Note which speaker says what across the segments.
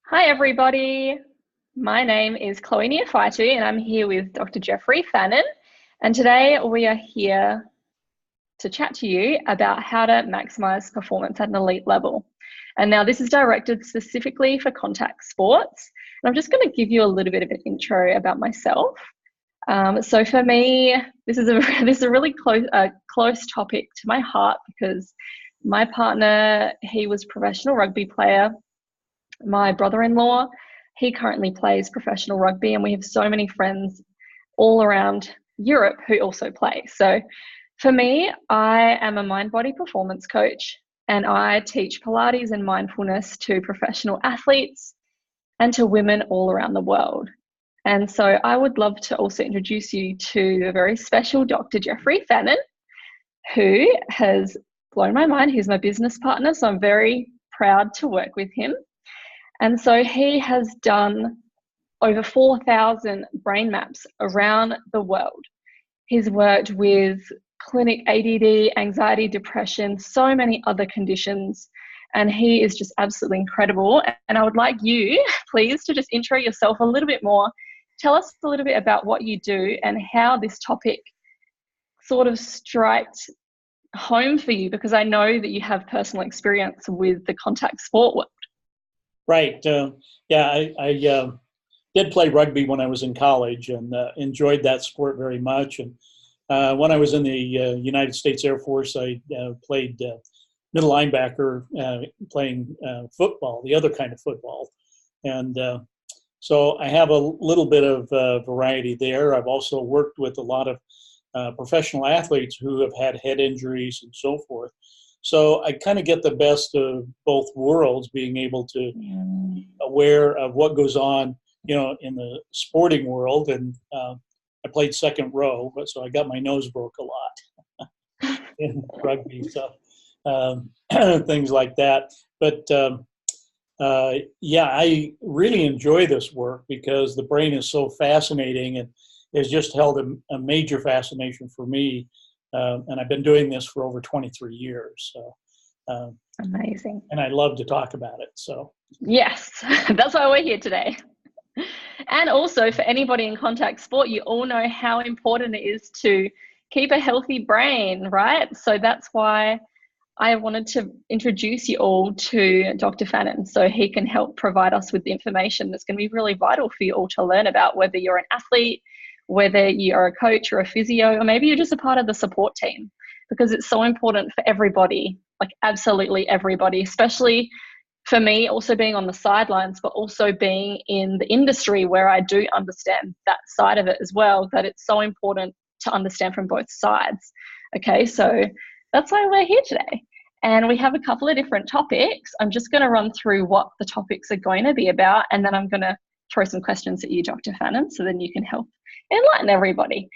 Speaker 1: Hi, everybody. My name is Cloë Dr Fannin, and I'm here with Dr. Jeffrey Fannin. And today we are here to chat to you about how to maximize performance at an elite level. And now this is directed specifically for contact sports. And I'm just going to give you a little bit of an intro about myself. So for me, this is a really close topic to my heart because my partner, he was a professional rugby player. My brother-in-law, he currently plays professional rugby, and we have so many friends all around Europe who also play. So for me, I am a mind-body performance coach, and I teach Pilates and mindfulness to professional athletes and to women all around the world. And so I would love to also introduce you to a very special Dr. Jeffrey Fannin, who has blown my mind. He's my business partner, so I'm very proud to work with him. And so he has done over 4,000 brain maps around the world. He's worked with clinic ADD, anxiety, depression, so many other conditions, and he is just absolutely incredible. And I would like you, please, to just intro yourself a little bit more. Tell us a little bit about what you do and how this topic sort of striked home for you, because I know that you have personal experience with the contact sport world.
Speaker 2: Right. I did play rugby when I was in college and enjoyed that sport very much. And when I was in the United States Air Force, I played middle linebacker, playing football, the other kind of football. And so I have a little bit of variety there. I've also worked with a lot of professional athletes who have had head injuries and so forth. So I kind of get the best of both worlds, being able to be aware of what goes on, in the sporting world. And I played second row, but so I got my nose broke a lot in rugby, so things like that. But I really enjoy this work because the brain is so fascinating and has just held a major fascination for me. And I've been doing this for over 23 years. So,
Speaker 1: amazing.
Speaker 2: And I love to talk about it. So
Speaker 1: yes, that's why we're here today. And also for anybody in contact sport, you all know how important it is to keep a healthy brain, right? So that's why I wanted to introduce you all to Dr. Fannin, so he can help provide us with the information that's going to be really vital for you all to learn about, whether you're an athlete, whether you are a coach or a physio, or maybe you're just a part of the support team, because it's so important for everybody, like absolutely everybody, especially for me, also being on the sidelines, but also being in the industry where I do understand that side of it as well, that it's so important to understand from both sides. Okay, so that's why we're here today. And we have a couple of different topics. I'm just going to run through what the topics are going to be about, and then I'm going to throw some questions at you, Dr. Fannin, so then you can help enlighten everybody.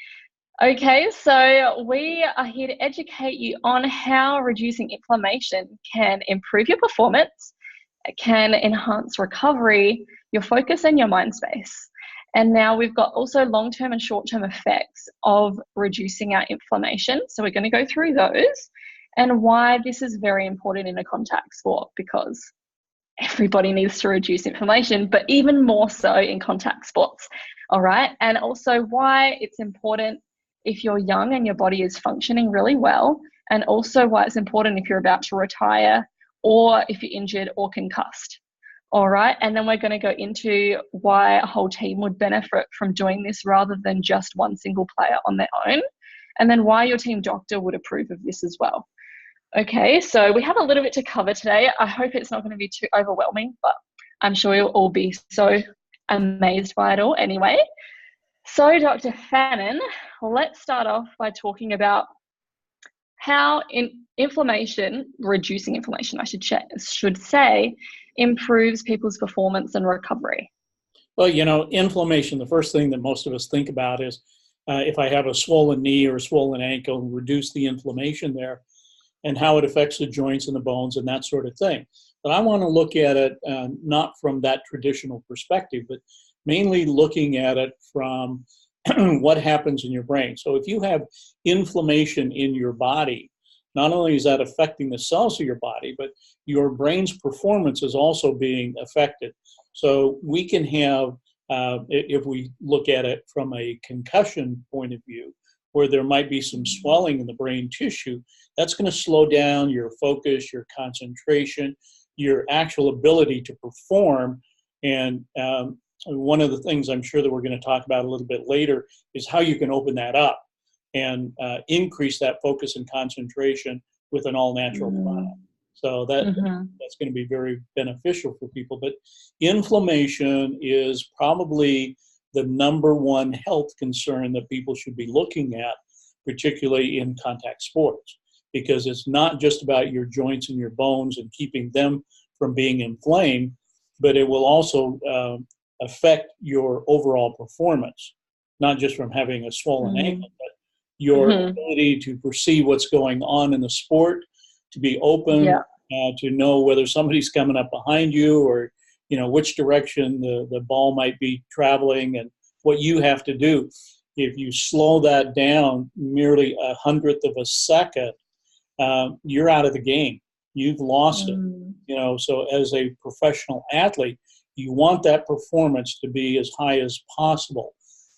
Speaker 1: Okay, so we are here to educate you on how reducing inflammation can improve your performance, can enhance recovery, your focus, and your mind space. And now we've got also long-term and short-term effects of reducing our inflammation. So we're going to go through those and why this is very important in a contact sport, because everybody needs to reduce inflammation, but even more so in contact sports. All right. And also why it's important if you're young and your body is functioning really well, and also why it's important if you're about to retire or if you're injured or concussed. All right. And then we're going to go into why a whole team would benefit from doing this rather than just one single player on their own. And then why your team doctor would approve of this as well. Okay, so we have a little bit to cover today. I hope it's not going to be too overwhelming, but I'm sure you'll all be so amazed by it all anyway. So Dr. Fannin, let's start off by talking about how reducing inflammation, I should say, improves people's performance and recovery.
Speaker 2: Well, inflammation, the first thing that most of us think about is if I have a swollen knee or a swollen ankle, reduce the inflammation there and how it affects the joints and the bones and that sort of thing. But I want to look at it not from that traditional perspective, but mainly looking at it from what happens in your brain. So if you have inflammation in your body, not only is that affecting the cells of your body, but your brain's performance is also being affected. So we can have, if we look at it from a concussion point of view, where there might be some swelling in the brain tissue, that's going to slow down your focus, your concentration, your actual ability to perform. And one of the things I'm sure that we're going to talk about a little bit later is how you can open that up and increase that focus and concentration with an all-natural product. So that's going to be very beneficial for people. But inflammation is probably the number one health concern that people should be looking at, particularly in contact sports, because it's not just about your joints and your bones and keeping them from being inflamed, but it will also affect your overall performance, not just from having a swollen ankle, but your ability to perceive what's going on in the sport, to be open, to know whether somebody's coming up behind you, or which direction the ball might be traveling, and what you have to do. If you slow that down merely 1/100th of a second, you're out of the game. You've lost it. So as a professional athlete, you want that performance to be as high as possible.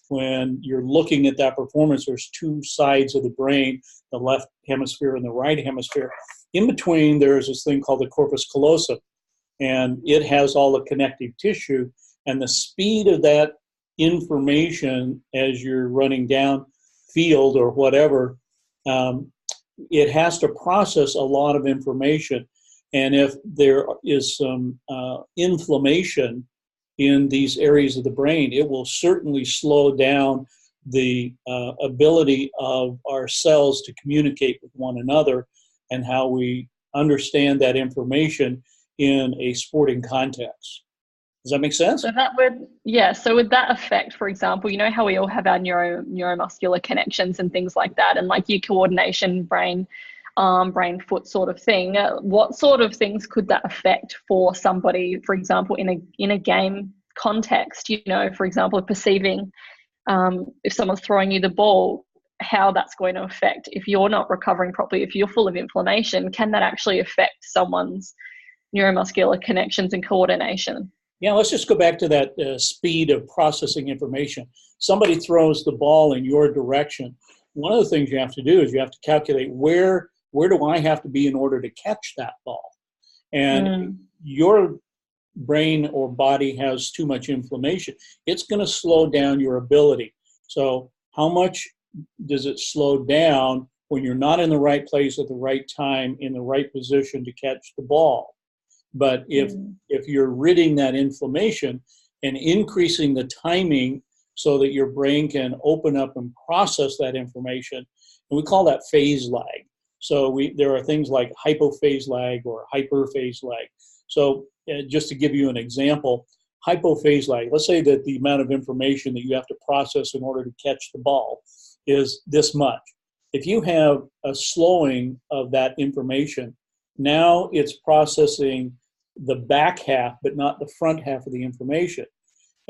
Speaker 2: When you're looking at that performance, there's two sides of the brain, the left hemisphere and the right hemisphere. In between, there's this thing called the corpus callosum, and it has all the connective tissue, and the speed of that information as you're running down field or whatever, it has to process a lot of information. And if there is some inflammation in these areas of the brain, it will certainly slow down the ability of our cells to communicate with one another and how we understand that information in a sporting context. Does that make sense?
Speaker 1: So so would that affect, for example, how we all have our neuromuscular connections and things like that, and like your coordination, brain, brain, foot sort of thing. What sort of things could that affect for somebody, for example, in a game context? For example, perceiving if someone's throwing you the ball, how that's going to affect if you're not recovering properly, if you're full of inflammation, can that actually affect someone's neuromuscular connections and coordination?
Speaker 2: Yeah, let's just go back to that speed of processing information. Somebody throws the ball in your direction. One of the things you have to do is you have to calculate where do I have to be in order to catch that ball? And your brain or body has too much inflammation, it's going to slow down your ability. So how much does it slow down when you're not in the right place at the right time, in the right position to catch the ball? But if you're ridding that inflammation and increasing the timing so that your brain can open up and process that information, and we call that phase lag. So there are things like hypophase lag or hyperphase lag. So just to give you an example, hypophase lag, let's say that the amount of information that you have to process in order to catch the ball is this much. If you have a slowing of that information, now it's processing the back half, but not the front half of the information.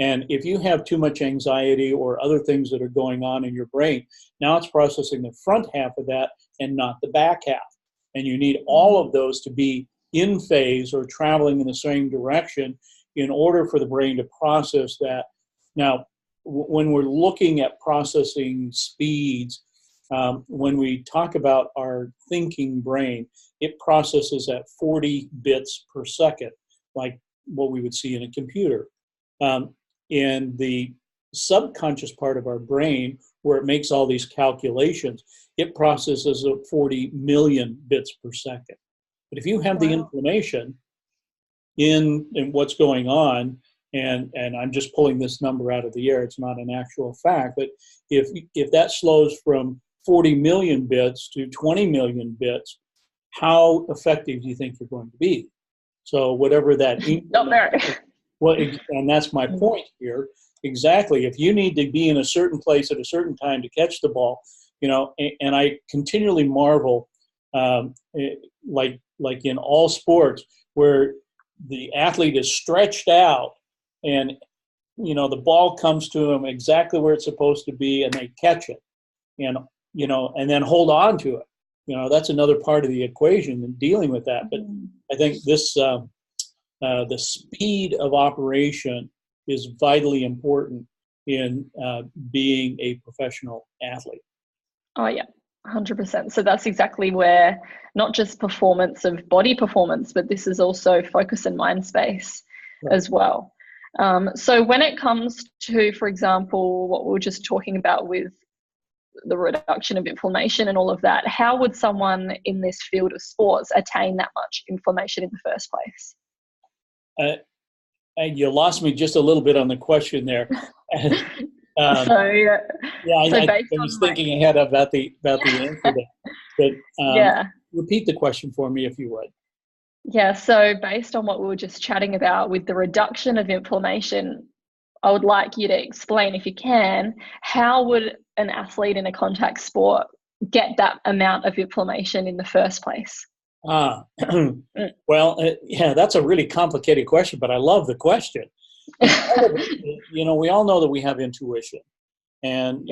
Speaker 2: And if you have too much anxiety or other things that are going on in your brain, now it's processing the front half of that and not the back half. And you need all of those to be in phase or traveling in the same direction in order for the brain to process that. Now, when we're looking at processing speeds, when we talk about our thinking brain, it processes at 40 bits per second, like what we would see in a computer. In the subconscious part of our brain, where it makes all these calculations, it processes at 40 million bits per second. But if you have the inflammation in what's going on, and I'm just pulling this number out of the air, it's not an actual fact, but if that slows from 40 million bits to 20 million bits, how effective do you think you're going to be? So whatever that
Speaker 1: Not very.
Speaker 2: Well, and that's my point here. Exactly. If you need to be in a certain place at a certain time to catch the ball, and I continually marvel, like in all sports, where the athlete is stretched out and, the ball comes to them exactly where it's supposed to be and they catch it and then hold on to it. that's another part of the equation and dealing with that. But I think this, the speed of operation is vitally important in being a professional athlete.
Speaker 1: Oh yeah, 100%. So that's exactly where not just performance of body performance, but this is also focus and mind space as well. So when it comes to, for example, what we were just talking about with the reduction of inflammation and all of that, how would someone in this field of sports attain that much inflammation in the first place?
Speaker 2: You lost me just a little bit on the question there.
Speaker 1: I
Speaker 2: was thinking ahead about the answer there. But repeat the question for me if you would.
Speaker 1: Yeah, so based on what we were just chatting about with the reduction of inflammation, I would like you to explain, if you can, how would an athlete in a contact sport get that amount of inflammation in the first place?
Speaker 2: Well, that's a really complicated question, but I love the question. We all know that we have intuition. And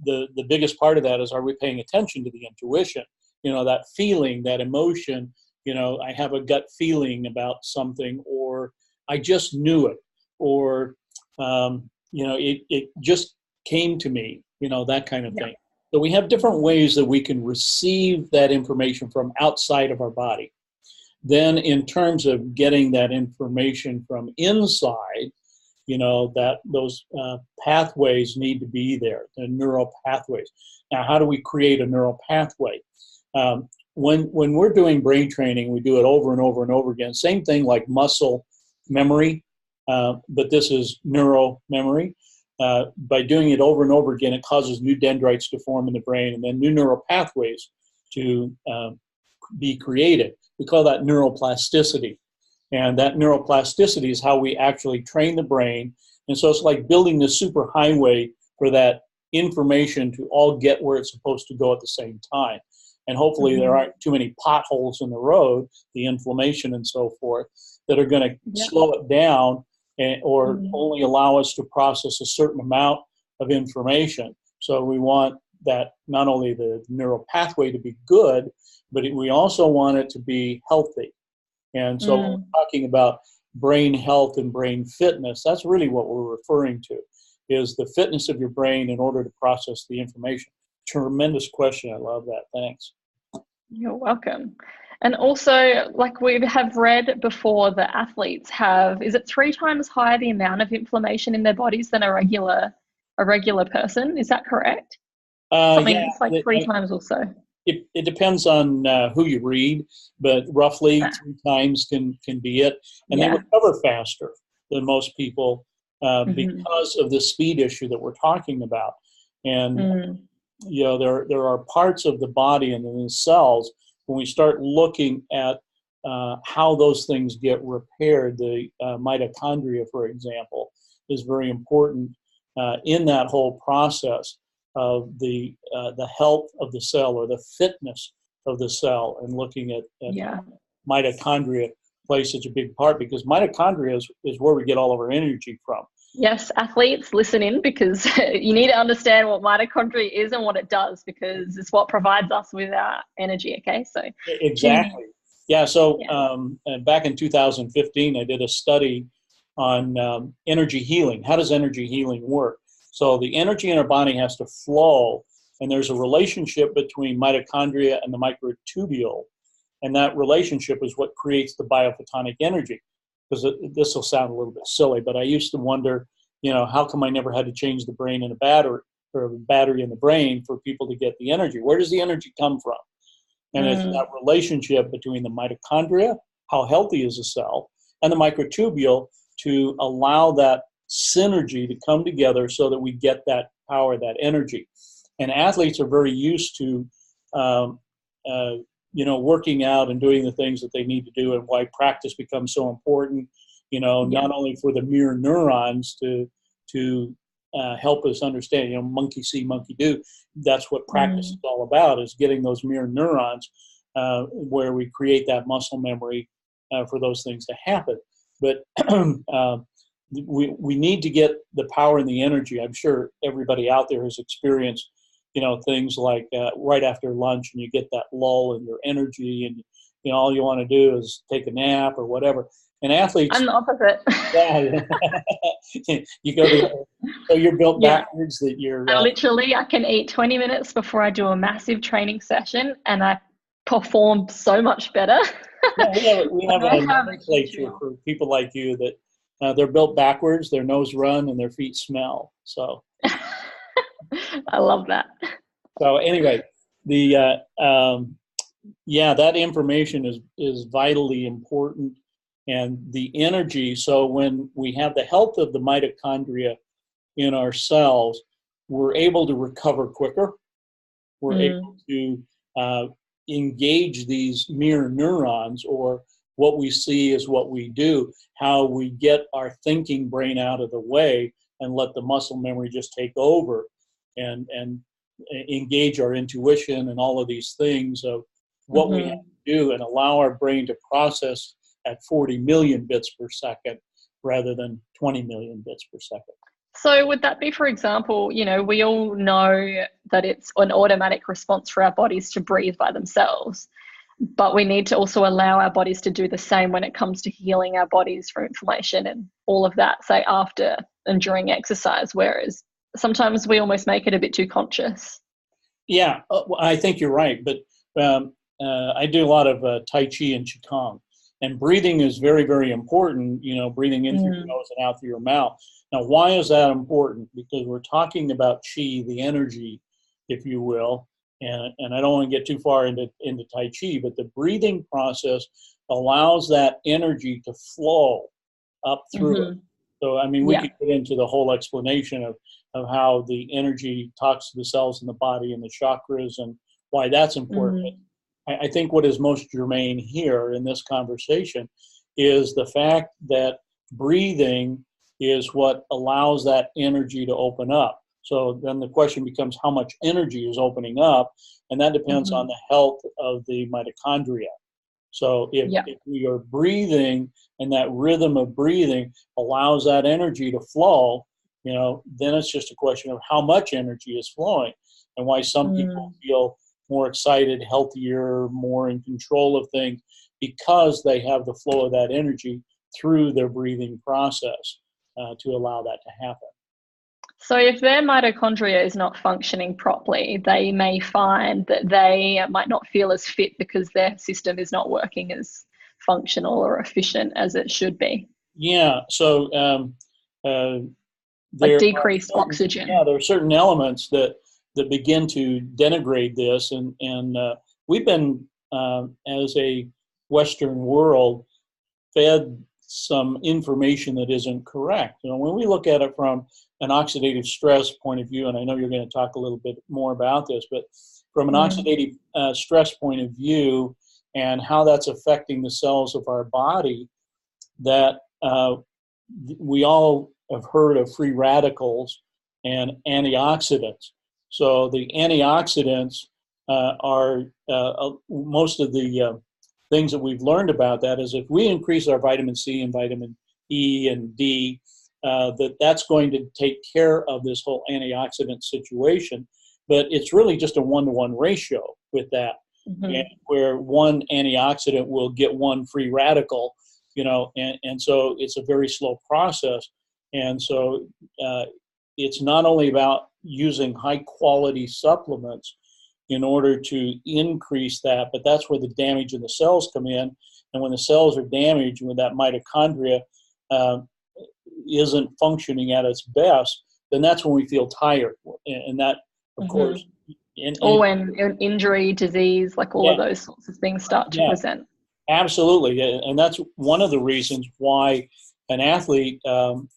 Speaker 2: the biggest part of that is, are we paying attention to the intuition? That feeling, that emotion, I have a gut feeling about something, or I just knew it, or, it just came to me, that kind of thing. So we have different ways that we can receive that information from outside of our body. Then in terms of getting that information from inside, that those pathways need to be there, the neural pathways. Now, how do we create a neural pathway? When we're doing brain training, we do it over and over and over again. Same thing like muscle memory, but this is neural memory. By doing it over and over again, it causes new dendrites to form in the brain, and then new neural pathways to be created. We call that neuroplasticity. And that neuroplasticity is how we actually train the brain. And so it's like building the superhighway for that information to all get where it's supposed to go at the same time. And hopefully there aren't too many potholes in the road, the inflammation and so forth, that are going to slow it down or only allow us to process a certain amount of information. So we want that, not only the neural pathway to be good, but we also want it to be healthy. And so when we're talking about brain health and brain fitness, that's really what we're referring to, is the fitness of your brain in order to process the information. Tremendous question. I love that. Thanks.
Speaker 1: You're welcome. And also, like we have read before, the athletes have, is it 3 times higher the amount of inflammation in their bodies than a regular person? Is that correct? It's like 3 times or so.
Speaker 2: It depends on who you read, but roughly 3 times can be it. And they recover faster than most people because of the speed issue that we're talking about. And, there are parts of the body and in the cells, when we start looking at how those things get repaired, the mitochondria, for example, is very important in that whole process of the health of the cell or the fitness of the cell, and looking at mitochondria plays such a big part, because mitochondria is where we get all of our energy from.
Speaker 1: Yes, athletes, listen in, because you need to understand what mitochondria is and what it does, because it's what provides us with our energy, okay? So
Speaker 2: exactly. Yeah, so back in 2015, I did a study on energy healing. How does energy healing work? So the energy in our body has to flow, and there's a relationship between mitochondria and the microtubule, and that relationship is what creates the biophotonic energy. Because this will sound a little bit silly, but I used to wonder, how come I never had to change the brain in a battery, or the battery in the brain, for people to get the energy? Where does the energy come from? And it's that relationship between the mitochondria, how healthy is a cell, and the microtubule, to allow that synergy to come together so that we get that power, that energy. And athletes are very used to, working out and doing the things that they need to do, and why practice becomes so important, not only for the mirror neurons to help us understand, monkey see, monkey do. That's what practice is all about, is getting those mirror neurons where we create that muscle memory for those things to happen. But we need to get the power and the energy. I'm sure everybody out there has experienced things like right after lunch, and you get that lull in your energy, and all you want to do is take a nap or whatever. And athletes,
Speaker 1: I'm the opposite.
Speaker 2: Yeah, you go so you're built backwards. That you're
Speaker 1: literally, I can eat 20 minutes before I do a massive training session, and I perform so much better.
Speaker 2: Yeah, we have a nomenclature for people like you that they're built backwards. Their nose run and their feet smell. So
Speaker 1: I love that.
Speaker 2: So anyway, that information is vitally important, and the energy. So when we have the health of the mitochondria in our cells, we're able to recover quicker. We're able to engage these mirror neurons, or what we see is what we do, how we get our thinking brain out of the way and let the muscle memory just take over and engage our intuition and all of these things of what we have to do, and allow our brain to process at 40 million bits per second rather than 20 million bits per second.
Speaker 1: So would that be, for example, we all know that it's an automatic response for our bodies to breathe by themselves, but we need to also allow our bodies to do the same when it comes to healing our bodies from inflammation and all of that, say after and during exercise, whereas sometimes we almost make it a bit too conscious.
Speaker 2: Yeah, I think you're right, but I do a lot of Tai Chi and Qigong, and breathing is very, very important, breathing in through your nose and out through your mouth. Now, why is that important? Because we're talking about Qi, the energy, if you will, and I don't want to get too far into Tai Chi, but the breathing process allows that energy to flow up through it. So, we could get into the whole explanation of how the energy talks to the cells in the body and the chakras and why that's important. I think what is most germane here in this conversation is the fact that breathing is what allows that energy to open up. So then the question becomes how much energy is opening up, and that depends on the health of the mitochondria. So if we are breathing and that rhythm of breathing allows that energy to flow, then it's just a question of how much energy is flowing, and why some people feel more excited, healthier, more in control of things, because they have the flow of that energy through their breathing process to allow that to happen.
Speaker 1: So if their mitochondria is not functioning properly, they may find that they might not feel as fit because their system is not working as functional or efficient as it should be.
Speaker 2: Yeah, so
Speaker 1: like decreased oxygen.
Speaker 2: Yeah, there are certain elements that begin to denigrate this, and we've been, as a Western world, fed some information that isn't correct. When we look at it from an oxidative stress point of view, and I know you're going to talk a little bit more about this, but from an oxidative stress point of view and how that's affecting the cells of our body, that we all have heard of free radicals and antioxidants. So the antioxidants are most of the things that we've learned about that is if we increase our vitamin C and vitamin E and D, that's going to take care of this whole antioxidant situation. But it's really just a 1-to-1 ratio with that, where one antioxidant will get one free radical, and so it's a very slow process. And so it's not only about using high quality supplements in order to increase that, but that's where the damage in the cells come in. And when the cells are damaged, when that mitochondria isn't functioning at its best, then that's when we feel tired. And that, of course,
Speaker 1: or when injury, disease, like all of those sorts of things start to present.
Speaker 2: Absolutely. And that's one of the reasons why an athlete,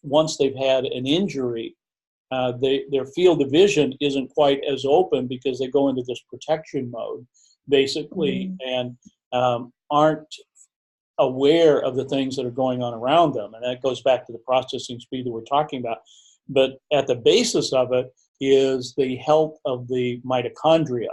Speaker 2: once they've had an injury, their field of vision isn't quite as open, because they go into this protection mode, basically, and aren't aware of the things that are going on around them. And that goes back to the processing speed that we're talking about. But at the basis of it is the health of the mitochondria,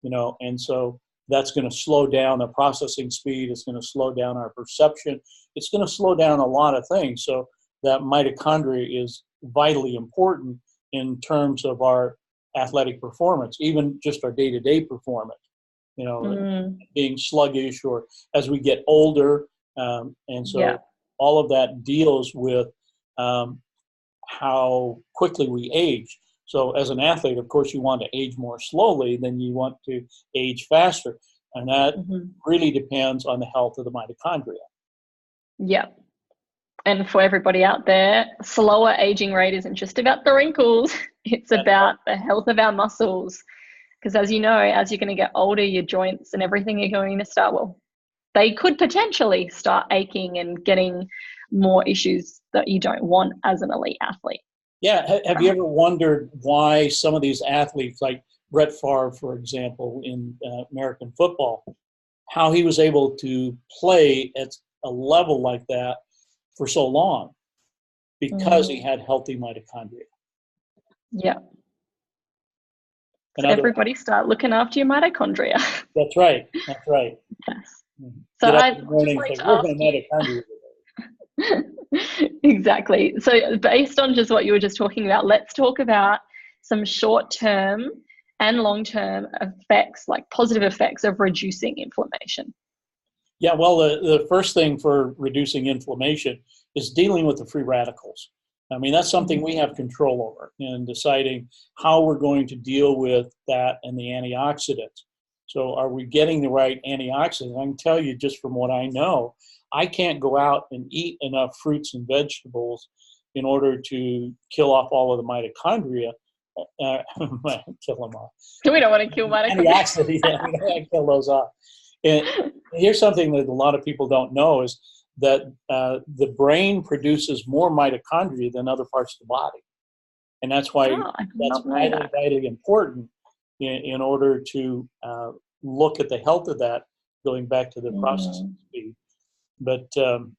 Speaker 2: and so that's going to slow down the processing speed. It's going to slow down our perception. It's going to slow down a lot of things. So that mitochondria is vitally important in terms of our athletic performance, even just our day-to-day performance, being sluggish, or as we get older. And so all of that deals with how quickly we age. So as an athlete, of course, you want to age more slowly than you want to age faster. And that really depends on the health of the mitochondria.
Speaker 1: Yeah. And for everybody out there, slower aging rate isn't just about the wrinkles. It's about the health of our muscles. Because as you know, as you're going to get older, your joints and everything are going to start, they could potentially start aching and getting more issues that you don't want as an elite athlete.
Speaker 2: Yeah. Have you ever wondered why some of these athletes, like Brett Favre, for example, in American football, how he was able to play at a level like that for so long? Because he had healthy mitochondria.
Speaker 1: Yeah. So everybody start looking after your mitochondria.
Speaker 2: That's right. That's right.
Speaker 1: Yes. So I just like to ask
Speaker 2: mitochondria.
Speaker 1: Exactly. So based on just what you were just talking about, let's talk about some short-term and long-term effects, like positive effects of reducing inflammation.
Speaker 2: Yeah, well, the first thing for reducing inflammation is dealing with the free radicals. I mean, that's something we have control over in deciding how we're going to deal with that and the antioxidants. So are we getting the right antioxidants? I can tell you just from what I know, I can't go out and eat enough fruits and vegetables in order to kill off all of the mitochondria. Kill them off.
Speaker 1: We don't want to kill mitochondria.
Speaker 2: Antioxidants, we don't want to kill those off. And here's something that a lot of people don't know is that the brain produces more mitochondria than other parts of the body. And that's why that's vitally important in order to look at the health of that, going back to the processing speed. But
Speaker 1: so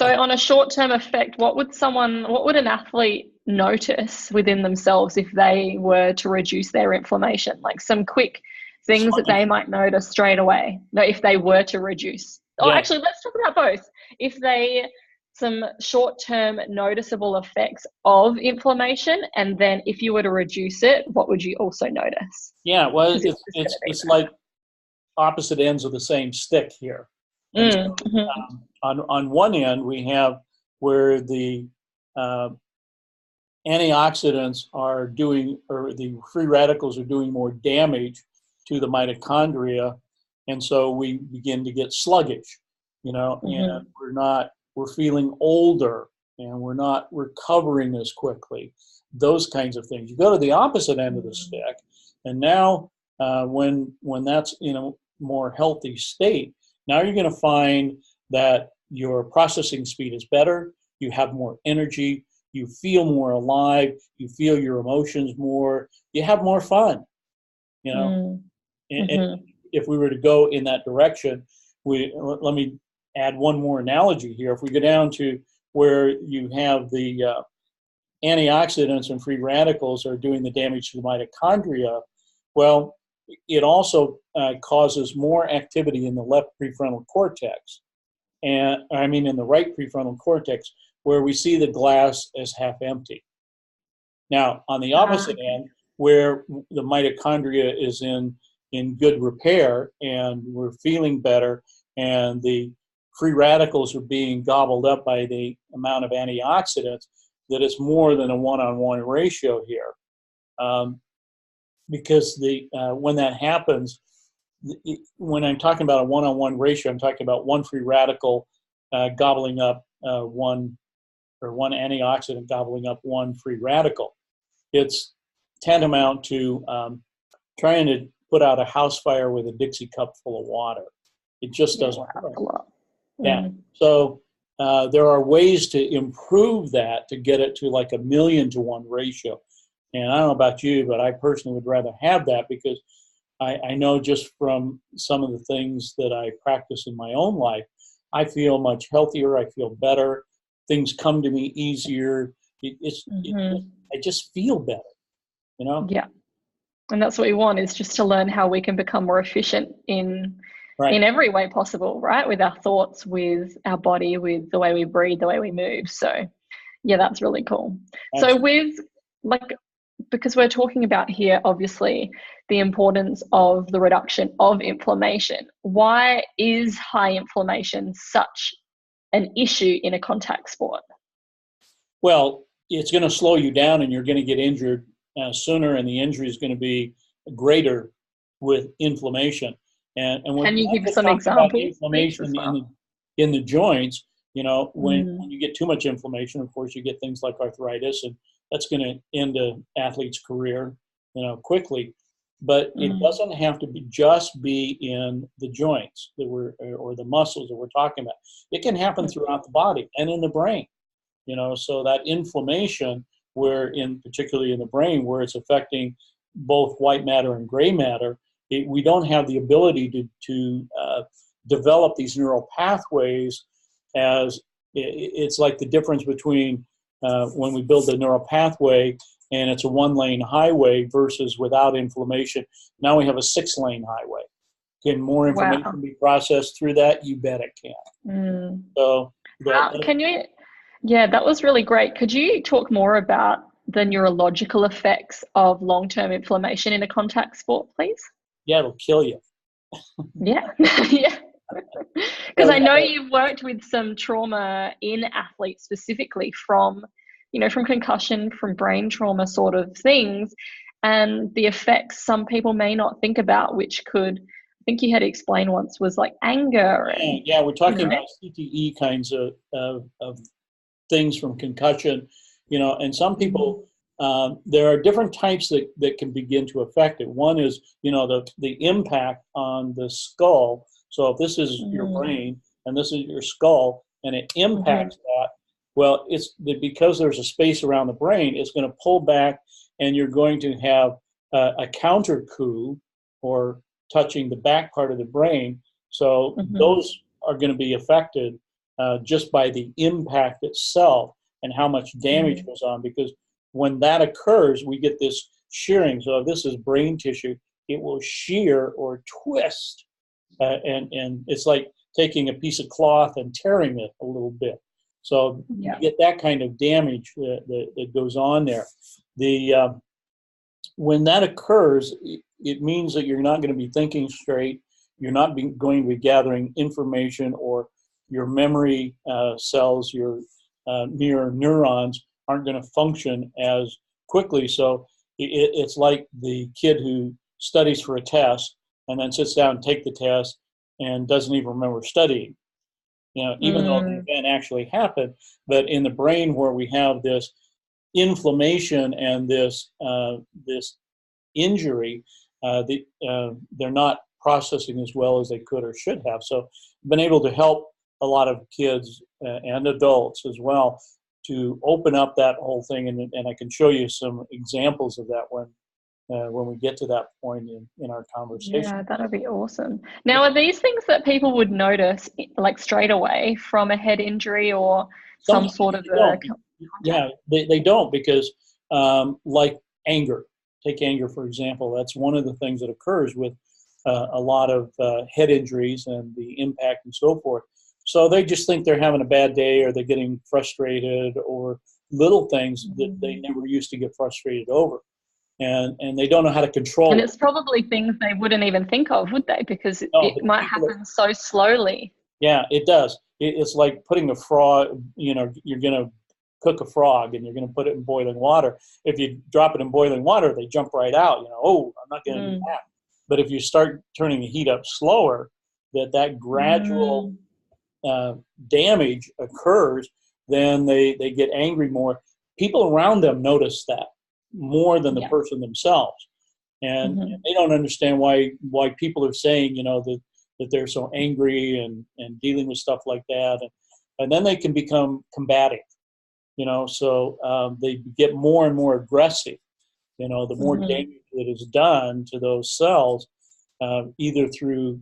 Speaker 1: on a short-term effect, what would an athlete notice within themselves if they were to reduce their inflammation? Like some quick things that they might notice straight away. No, if they were to reduce. Actually, let's talk about both. Some short-term noticeable effects of inflammation, and then if you were to reduce it, what would you also notice?
Speaker 2: Yeah, well, it's like opposite ends of the same stick here. And so, on one end, we have where the antioxidants are doing, or the free radicals are doing more damage to the mitochondria, and so we begin to get sluggish, and we're feeling older, and we're not recovering as quickly. Those kinds of things. You go to the opposite end of the stick, and now when that's in a more healthy state, now you're going to find that your processing speed is better, you have more energy, you feel more alive, you feel your emotions more, you have more fun, And if we were to go in that direction, let me add one more analogy here. If we go down to where you have the antioxidants and free radicals are doing the damage to the mitochondria, well, it also causes more activity in the left prefrontal cortex, and in the right prefrontal cortex, where we see the glass as half empty. Now, on the opposite end, where the mitochondria is in good repair and we're feeling better, and the free radicals are being gobbled up by the amount of antioxidants, that it's more than a one-on-one ratio here. Because when that happens, when I'm talking about a one-on-one ratio, I'm talking about one free radical gobbling up one antioxidant gobbling up one free radical. It's tantamount to trying to put out a house fire with a Dixie cup full of water. It just doesn't work. Yeah. So there are ways to improve that, to get it to like 1,000,000 to 1 ratio. And I don't know about you, but I personally would rather have that, because I know just from some of the things that I practice in my own life, I feel much healthier. I feel better. Things come to me easier. I just feel better,
Speaker 1: Yeah. And that's what we want, is just to learn how we can become more efficient in every way possible, right? With our thoughts, with our body, with the way we breathe, the way we move. So yeah, that's really cool. Absolutely. So with because we're talking about here, obviously, the importance of the reduction of inflammation. Why is high inflammation such an issue in a contact sport?
Speaker 2: Well, it's going to slow you down and you're going to get injured sooner, and the injury is going to be greater with inflammation. And we're
Speaker 1: Can you
Speaker 2: not
Speaker 1: give
Speaker 2: just
Speaker 1: some
Speaker 2: talking about
Speaker 1: examples, please, as
Speaker 2: inflammation
Speaker 1: well?
Speaker 2: in the joints. You know, when you get too much inflammation, of course, you get things like arthritis, and that's going to end an athlete's career, you know, quickly. But it doesn't have to just be in the joints that or the muscles that we're talking about. It can happen throughout the body and in the brain. You know, so that inflammation, particularly in the brain, where it's affecting both white matter and gray matter, we don't have the ability to develop these neural pathways. As it's like the difference between when we build the neural pathway and it's a 1-lane highway versus without inflammation. Now we have a 6-lane highway. Can more information be processed through that? You bet it can. So
Speaker 1: can you? Yeah, that was really great. Could you talk more about the neurological effects of long-term inflammation in a contact sport, please?
Speaker 2: Yeah, it'll kill you.
Speaker 1: Yeah, yeah. Because I know you've worked with some trauma in athletes specifically from concussion, from brain trauma sort of things, and the effects some people may not think about, which could, I think you had to explain once, was like anger.
Speaker 2: Yeah, we're talking about CTE kinds of things from concussion, you know, and some people, there are different types that can begin to affect it. One is, you know, the impact on the skull. So if this is your brain and this is your skull and it impacts that, well, because there's a space around the brain, it's going to pull back and you're going to have a counter coup or touching the back part of the brain. So those are going to be affected just by the impact itself and how much damage goes on, because when that occurs, we get this shearing. So if this is brain tissue, it will shear or twist, and it's like taking a piece of cloth and tearing it a little bit. So you get that kind of damage that goes on there. When that occurs, it means that you're not going to be thinking straight. You're not going to be gathering information, or your memory cells, your mirror neurons aren't going to function as quickly. So it's like the kid who studies for a test and then sits down and take the test and doesn't even remember studying. You know, even though the event actually happened, but in the brain where we have this inflammation and this injury, they're not processing as well as they could or should have. So I've been able to help a lot of kids and adults as well to open up that whole thing, and I can show you some examples of that when we get to that point in our conversation.
Speaker 1: Yeah, that'd be awesome. Now, are these things that people would notice like straight away from a head injury or some sort of
Speaker 2: Yeah, they don't, because like anger. Take anger, for example. That's one of the things that occurs with a lot of head injuries and the impact and so forth. So they just think they're having a bad day, or they're getting frustrated, or little things that they never used to get frustrated over. And they don't know how to control
Speaker 1: it. And it's probably things they wouldn't even think of, would they? Because it might happen so slowly.
Speaker 2: Yeah, it does. It's like putting a frog, you know, you're going to cook a frog and you're going to put it in boiling water. If you drop it in boiling water, they jump right out. You know, oh, I'm not going to do that. But if you start turning the heat up slower, that gradual damage occurs, then they get angry more. People around them notice that more than the person themselves. And they don't understand why people are saying, you know, that they're so angry and dealing with stuff like that. And then they can become combative, you know, so they get more and more aggressive. You know, the more damage that is done to those cells, either through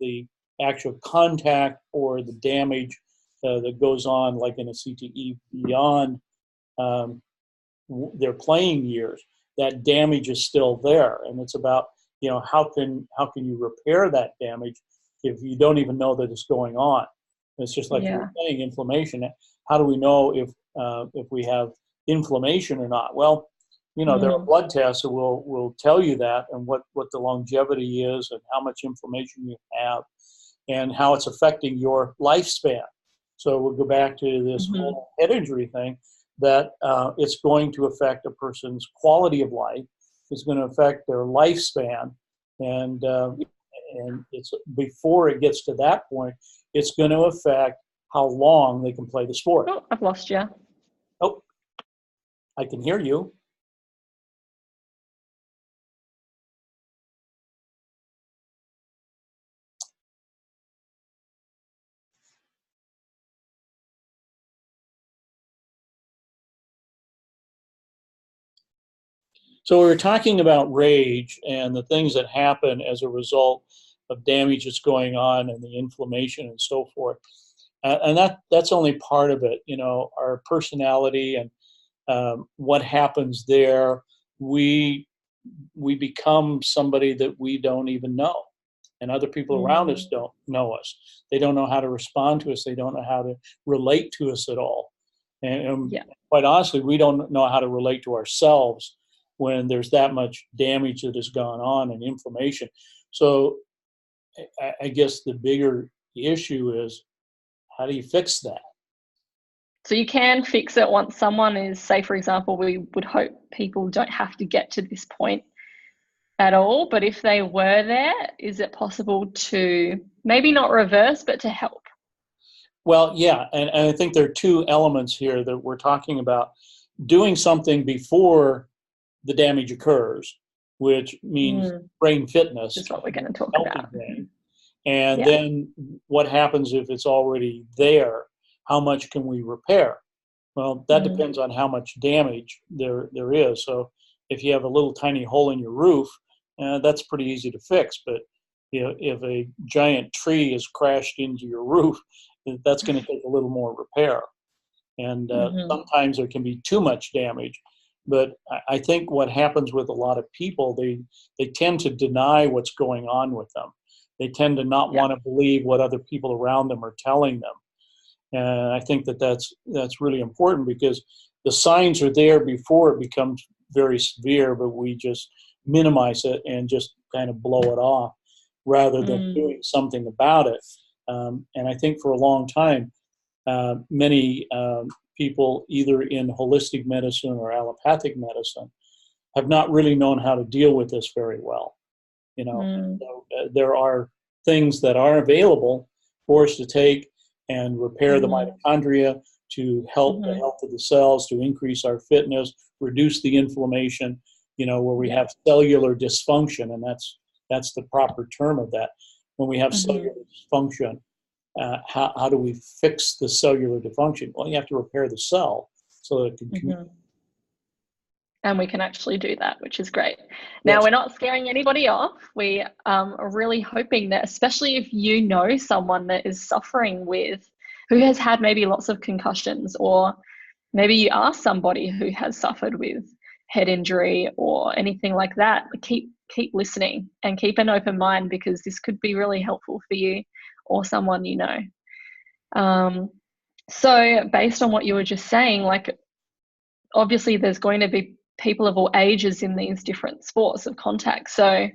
Speaker 2: the actual contact or the damage that goes on, like in a CTE, beyond their playing years, that damage is still there. And it's about, you know, how can you repair that damage if you don't even know that it's going on? It's just like you were saying, inflammation. How do we know if we have inflammation or not? Well, There are blood tests that will tell you that, and what the longevity is, and how much inflammation you have, and how it's affecting your lifespan. So we'll go back to this whole head injury thing, that it's going to affect a person's quality of life. It's going to affect their lifespan, and it's before it gets to that point, it's going to affect how long they can play the sport.
Speaker 1: Oh, I've lost you.
Speaker 2: Oh, I can hear you. So we were talking about rage and the things that happen as a result of damage that's going on and the inflammation and so forth. And that's only part of it. Our personality and what happens there, we become somebody that we don't even know. And other people around us don't know us. They don't know how to respond to us. They don't know how to relate to us at all. And quite honestly, we don't know how to relate to ourselves when there's that much damage that has gone on and inflammation. So I guess the bigger issue is, how do you fix that?
Speaker 1: So you can fix it once someone is, say, for example, we would hope people don't have to get to this point at all, but if they were there, is it possible to maybe not reverse, but to help?
Speaker 2: Well, yeah, and I think there are two elements here that we're talking about. Doing something before the damage occurs, which means brain fitness.
Speaker 1: That's what we're going to talk about.
Speaker 2: Brain. And then what happens if it's already there? How much can we repair? Well, that depends on how much damage there is. So if you have a little tiny hole in your roof, that's pretty easy to fix. But if a giant tree has crashed into your roof, that's going to take a little more repair. And sometimes there can be too much damage. But I think what happens with a lot of people, they tend to deny what's going on with them. They tend to not want to believe what other people around them are telling them. And I think that's really important, because the signs are there before it becomes very severe, but we just minimize it and just kind of blow it off rather than doing something about it. And I think for a long time, many people, either in holistic medicine or allopathic medicine, have not really known how to deal with this very well. So, there are things that are available for us to take and repair the mitochondria, to help the health of the cells, to increase our fitness, reduce the inflammation, where we have cellular dysfunction, and that's the proper term of that. When we have cellular dysfunction, how do we fix the cellular dysfunction? Well, you have to repair the cell so that it can communicate.
Speaker 1: And we can actually do that, which is great. Now, we're not scaring anybody off. We are really hoping that, especially if you know someone that is suffering with, who has had maybe lots of concussions, or maybe you are somebody who has suffered with head injury or anything like that, keep listening and keep an open mind, because this could be really helpful for you or someone you know. So based on what you were just saying, like, obviously there's going to be people of all ages in these different sports of contact. So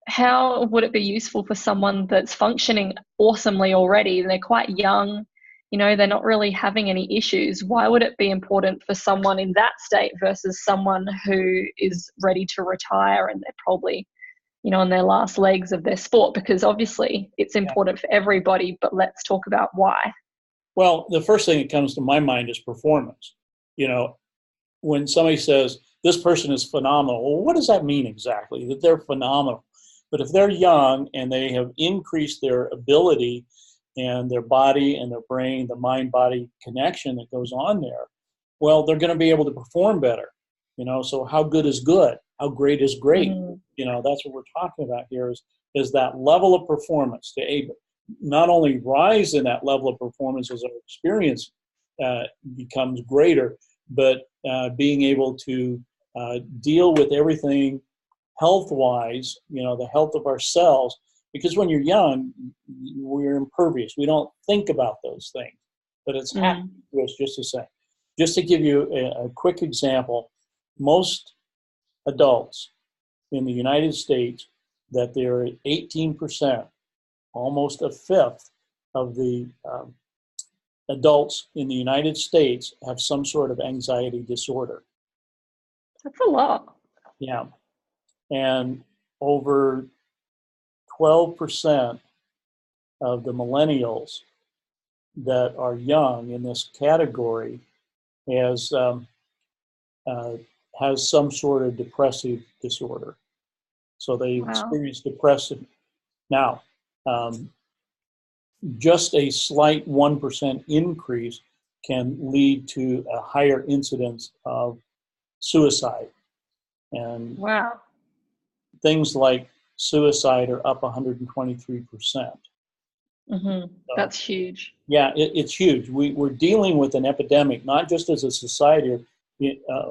Speaker 1: how would it be useful for someone that's functioning awesomely already? They're quite young, they're not really having any issues. Why would it be important for someone in that state versus someone who is ready to retire and they're probably, on their last legs of their sport? Because obviously it's important for everybody, but let's talk about why.
Speaker 2: Well, the first thing that comes to my mind is performance. When somebody says, this person is phenomenal, well, what does that mean exactly? That they're phenomenal. But if they're young and they have increased their ability and their body and their brain, the mind-body connection that goes on there, well, they're going to be able to perform better. So how good is good? How great is great? That's what we're talking about here, is that level of performance, to not only rise in that level of performance as our experience becomes greater, but being able to deal with everything health-wise, the health of our cells. Because when you're young, we're impervious. We don't think about those things, but it's happening to us just the same. Just to give you a quick example, most adults in the United States that there are 18%, almost a fifth of the adults in the United States have some sort of anxiety disorder.
Speaker 1: That's a lot.
Speaker 2: Yeah. And over 12% of the millennials that are young in this category has some sort of depressive disorder. So they experience depression. Now, just a slight 1% increase can lead to a higher incidence of suicide. And things like suicide are up 123%.
Speaker 1: So, that's huge.
Speaker 2: Yeah, it's huge. We're dealing with an epidemic, not just as a society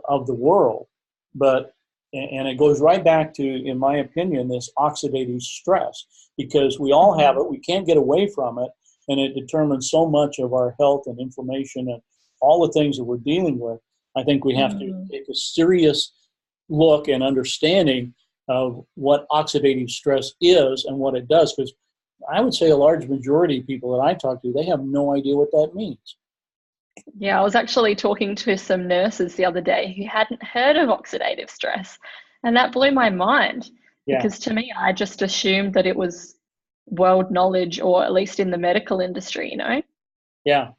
Speaker 2: of the world, but, and it goes right back to, in my opinion, this oxidative stress, because we all have it, we can't get away from it, and it determines so much of our health and inflammation and all the things that we're dealing with. I think we have to take a serious look and understanding of what oxidative stress is and what it does, because I would say a large majority of people that I talk to, they have no idea what that means.
Speaker 1: Yeah, I was actually talking to some nurses the other day who hadn't heard of oxidative stress, and that blew my mind, because to me, I just assumed that it was world knowledge, or at least in the medical industry, you know?
Speaker 2: Yeah.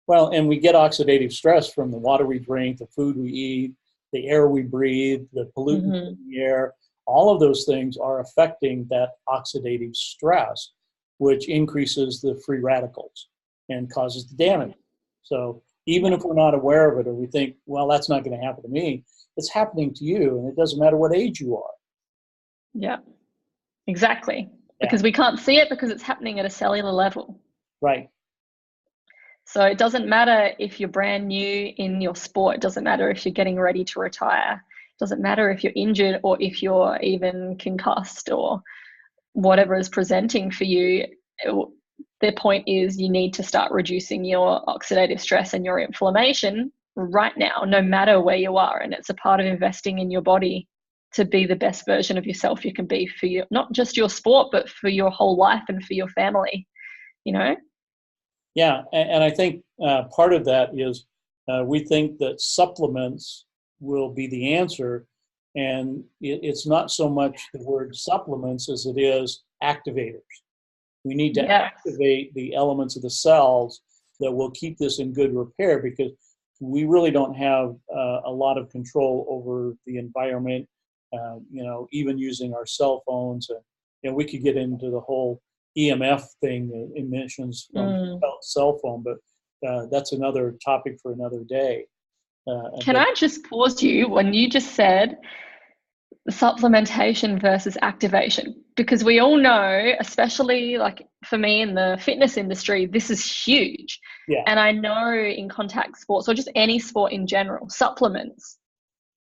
Speaker 2: Well, and we get oxidative stress from the water we drink, the food we eat, the air we breathe, the pollutants in the air. All of those things are affecting that oxidative stress, which increases the free radicals and causes the damage. So even if we're not aware of it, or we think, well, that's not going to happen to me, it's happening to you, and it doesn't matter what age you are.
Speaker 1: Yeah, exactly. Because we can't see it because it's happening at a cellular level.
Speaker 2: Right.
Speaker 1: So it doesn't matter if you're brand new in your sport. It doesn't matter if you're getting ready to retire. It doesn't matter if you're injured or if you're even concussed or whatever is presenting for you. The point is, you need to start reducing your oxidative stress and your inflammation right now, no matter where you are. And it's a part of investing in your body to be the best version of yourself you can be for your, not just your sport, but for your whole life and for your family, you know?
Speaker 2: Yeah, and I think part of that is we think that supplements will be the answer, and it's not so much the word supplements as it is activators. We need to activate the elements of the cells that will keep this in good repair, because we really don't have a lot of control over the environment, even using our cell phones. And we could get into the whole EMF thing, emissions from cell phone, but that's another topic for another day.
Speaker 1: Can I just pause you when you just said supplementation versus activation? Because we all know, especially like for me in the fitness industry, this is huge.
Speaker 2: Yeah.
Speaker 1: And I know in contact sports, or just any sport in general, supplements,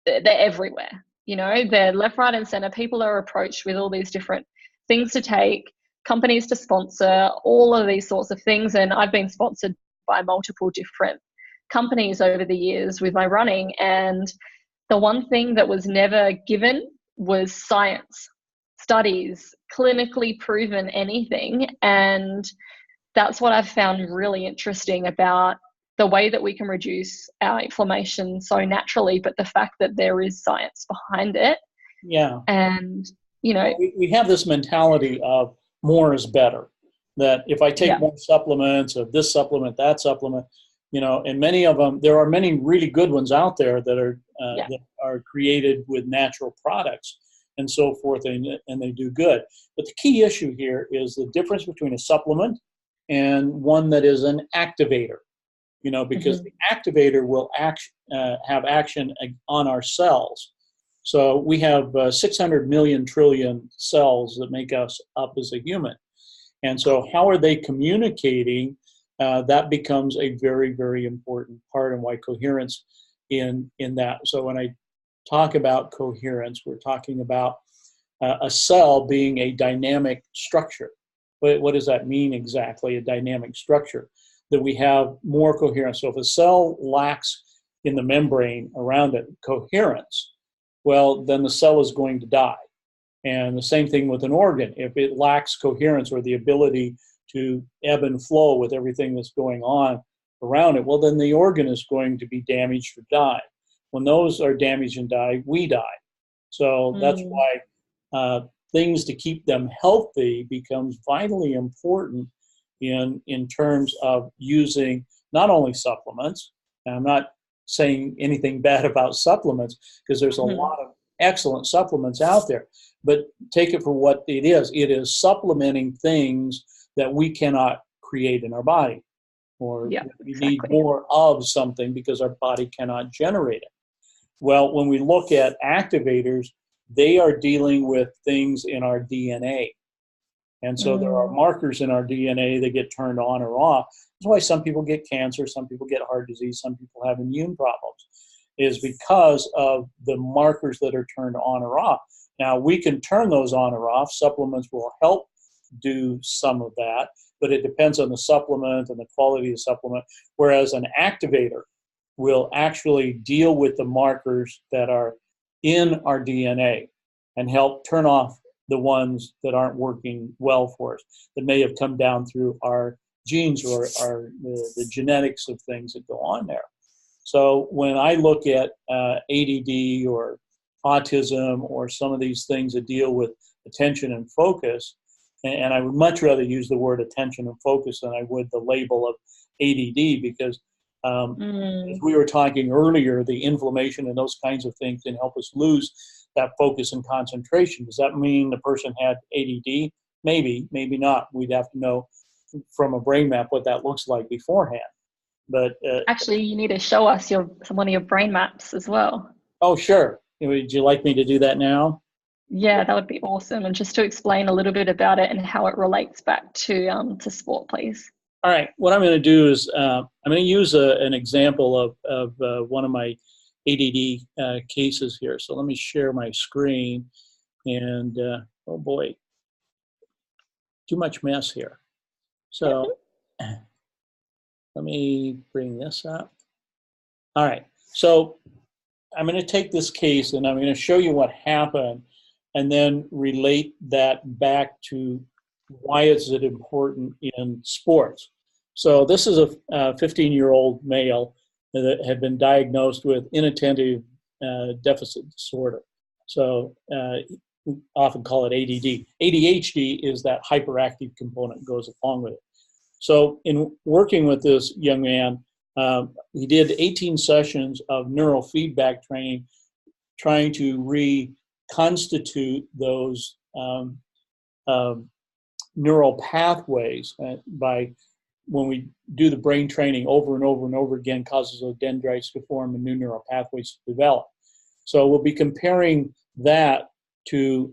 Speaker 1: they're everywhere. You know, they're left, right, and center. People are approached with all these different things to take, companies to sponsor, all of these sorts of things. And I've been sponsored by multiple different companies over the years with my running. And the one thing that was never given was science, studies, clinically proven anything. And that's what I've found really interesting about the way that we can reduce our inflammation so naturally, but the fact that there is science behind it.
Speaker 2: Yeah.
Speaker 1: And, you know,
Speaker 2: we have this mentality of more is better, that if I take more supplements of this supplement, that supplement, and many of them, there are many really good ones out there that are created with natural products and so forth, and they do good. But the key issue here is the difference between a supplement and one that is an activator, because the activator will have action on our cells. So we have 600 million trillion cells that make us up as a human. And so how are they communicating? That becomes a very, very important part, and why coherence in that. So when I talk about coherence, we're talking about a cell being a dynamic structure. What does that mean exactly, a dynamic structure? That we have more coherence. So if a cell lacks in the membrane around it coherence, well, then the cell is going to die. And the same thing with an organ. If it lacks coherence or the ability to ebb and flow with everything that's going on around it, well, then the organ is going to be damaged or die. When those are damaged and die, we die. So that's why things to keep them healthy becomes vitally important in terms of using not only supplements. And I'm not saying anything bad about supplements, because there's a lot of excellent supplements out there, but take it for what it is. It is supplementing things that we cannot create in our body, or we need more of something because our body cannot generate it. Well, when we look at activators, they are dealing with things in our DNA. And so there are markers in our DNA that get turned on or off. That's why some people get cancer, some people get heart disease, some people have immune problems, is because of the markers that are turned on or off. Now, we can turn those on or off. Supplements will help do some of that, but it depends on the supplement and the quality of the supplement, whereas an activator will actually deal with the markers that are in our DNA and help turn off the ones that aren't working well for us, that may have come down through our genes or the genetics of things that go on there. So when I look at ADD or autism or some of these things that deal with attention and focus, and I would much rather use the word attention and focus than I would the label of ADD, because as we were talking earlier, the inflammation and those kinds of things can help us lose that focus and concentration. Does that mean the person had ADD? Maybe, maybe not. We'd have to know from a brain map what that looks like beforehand. But
Speaker 1: actually, you need to show us one of your brain maps as well.
Speaker 2: Oh, sure. Would you like me to do that now?
Speaker 1: Yeah, that would be awesome. And just to explain a little bit about it and how it relates back to sport, please.
Speaker 2: All right. What I'm going to do is I'm going to use an example of one of my ADD cases here. So let me share my screen. And oh boy, too much mess here. So let me bring this up. All right. So I'm going to take this case and I'm going to show you what happened and then relate that back to why is it important in sports. So this is a 15-year-old male that had been diagnosed with inattentive deficit disorder. So we often call it ADD. ADHD is that hyperactive component that goes along with it. So in working with this young man, he did 18 sessions of neurofeedback training, trying to reconstitute those neural pathways by, when we do the brain training over and over and over again, causes those dendrites to form and new neural pathways to develop. So we'll be comparing that to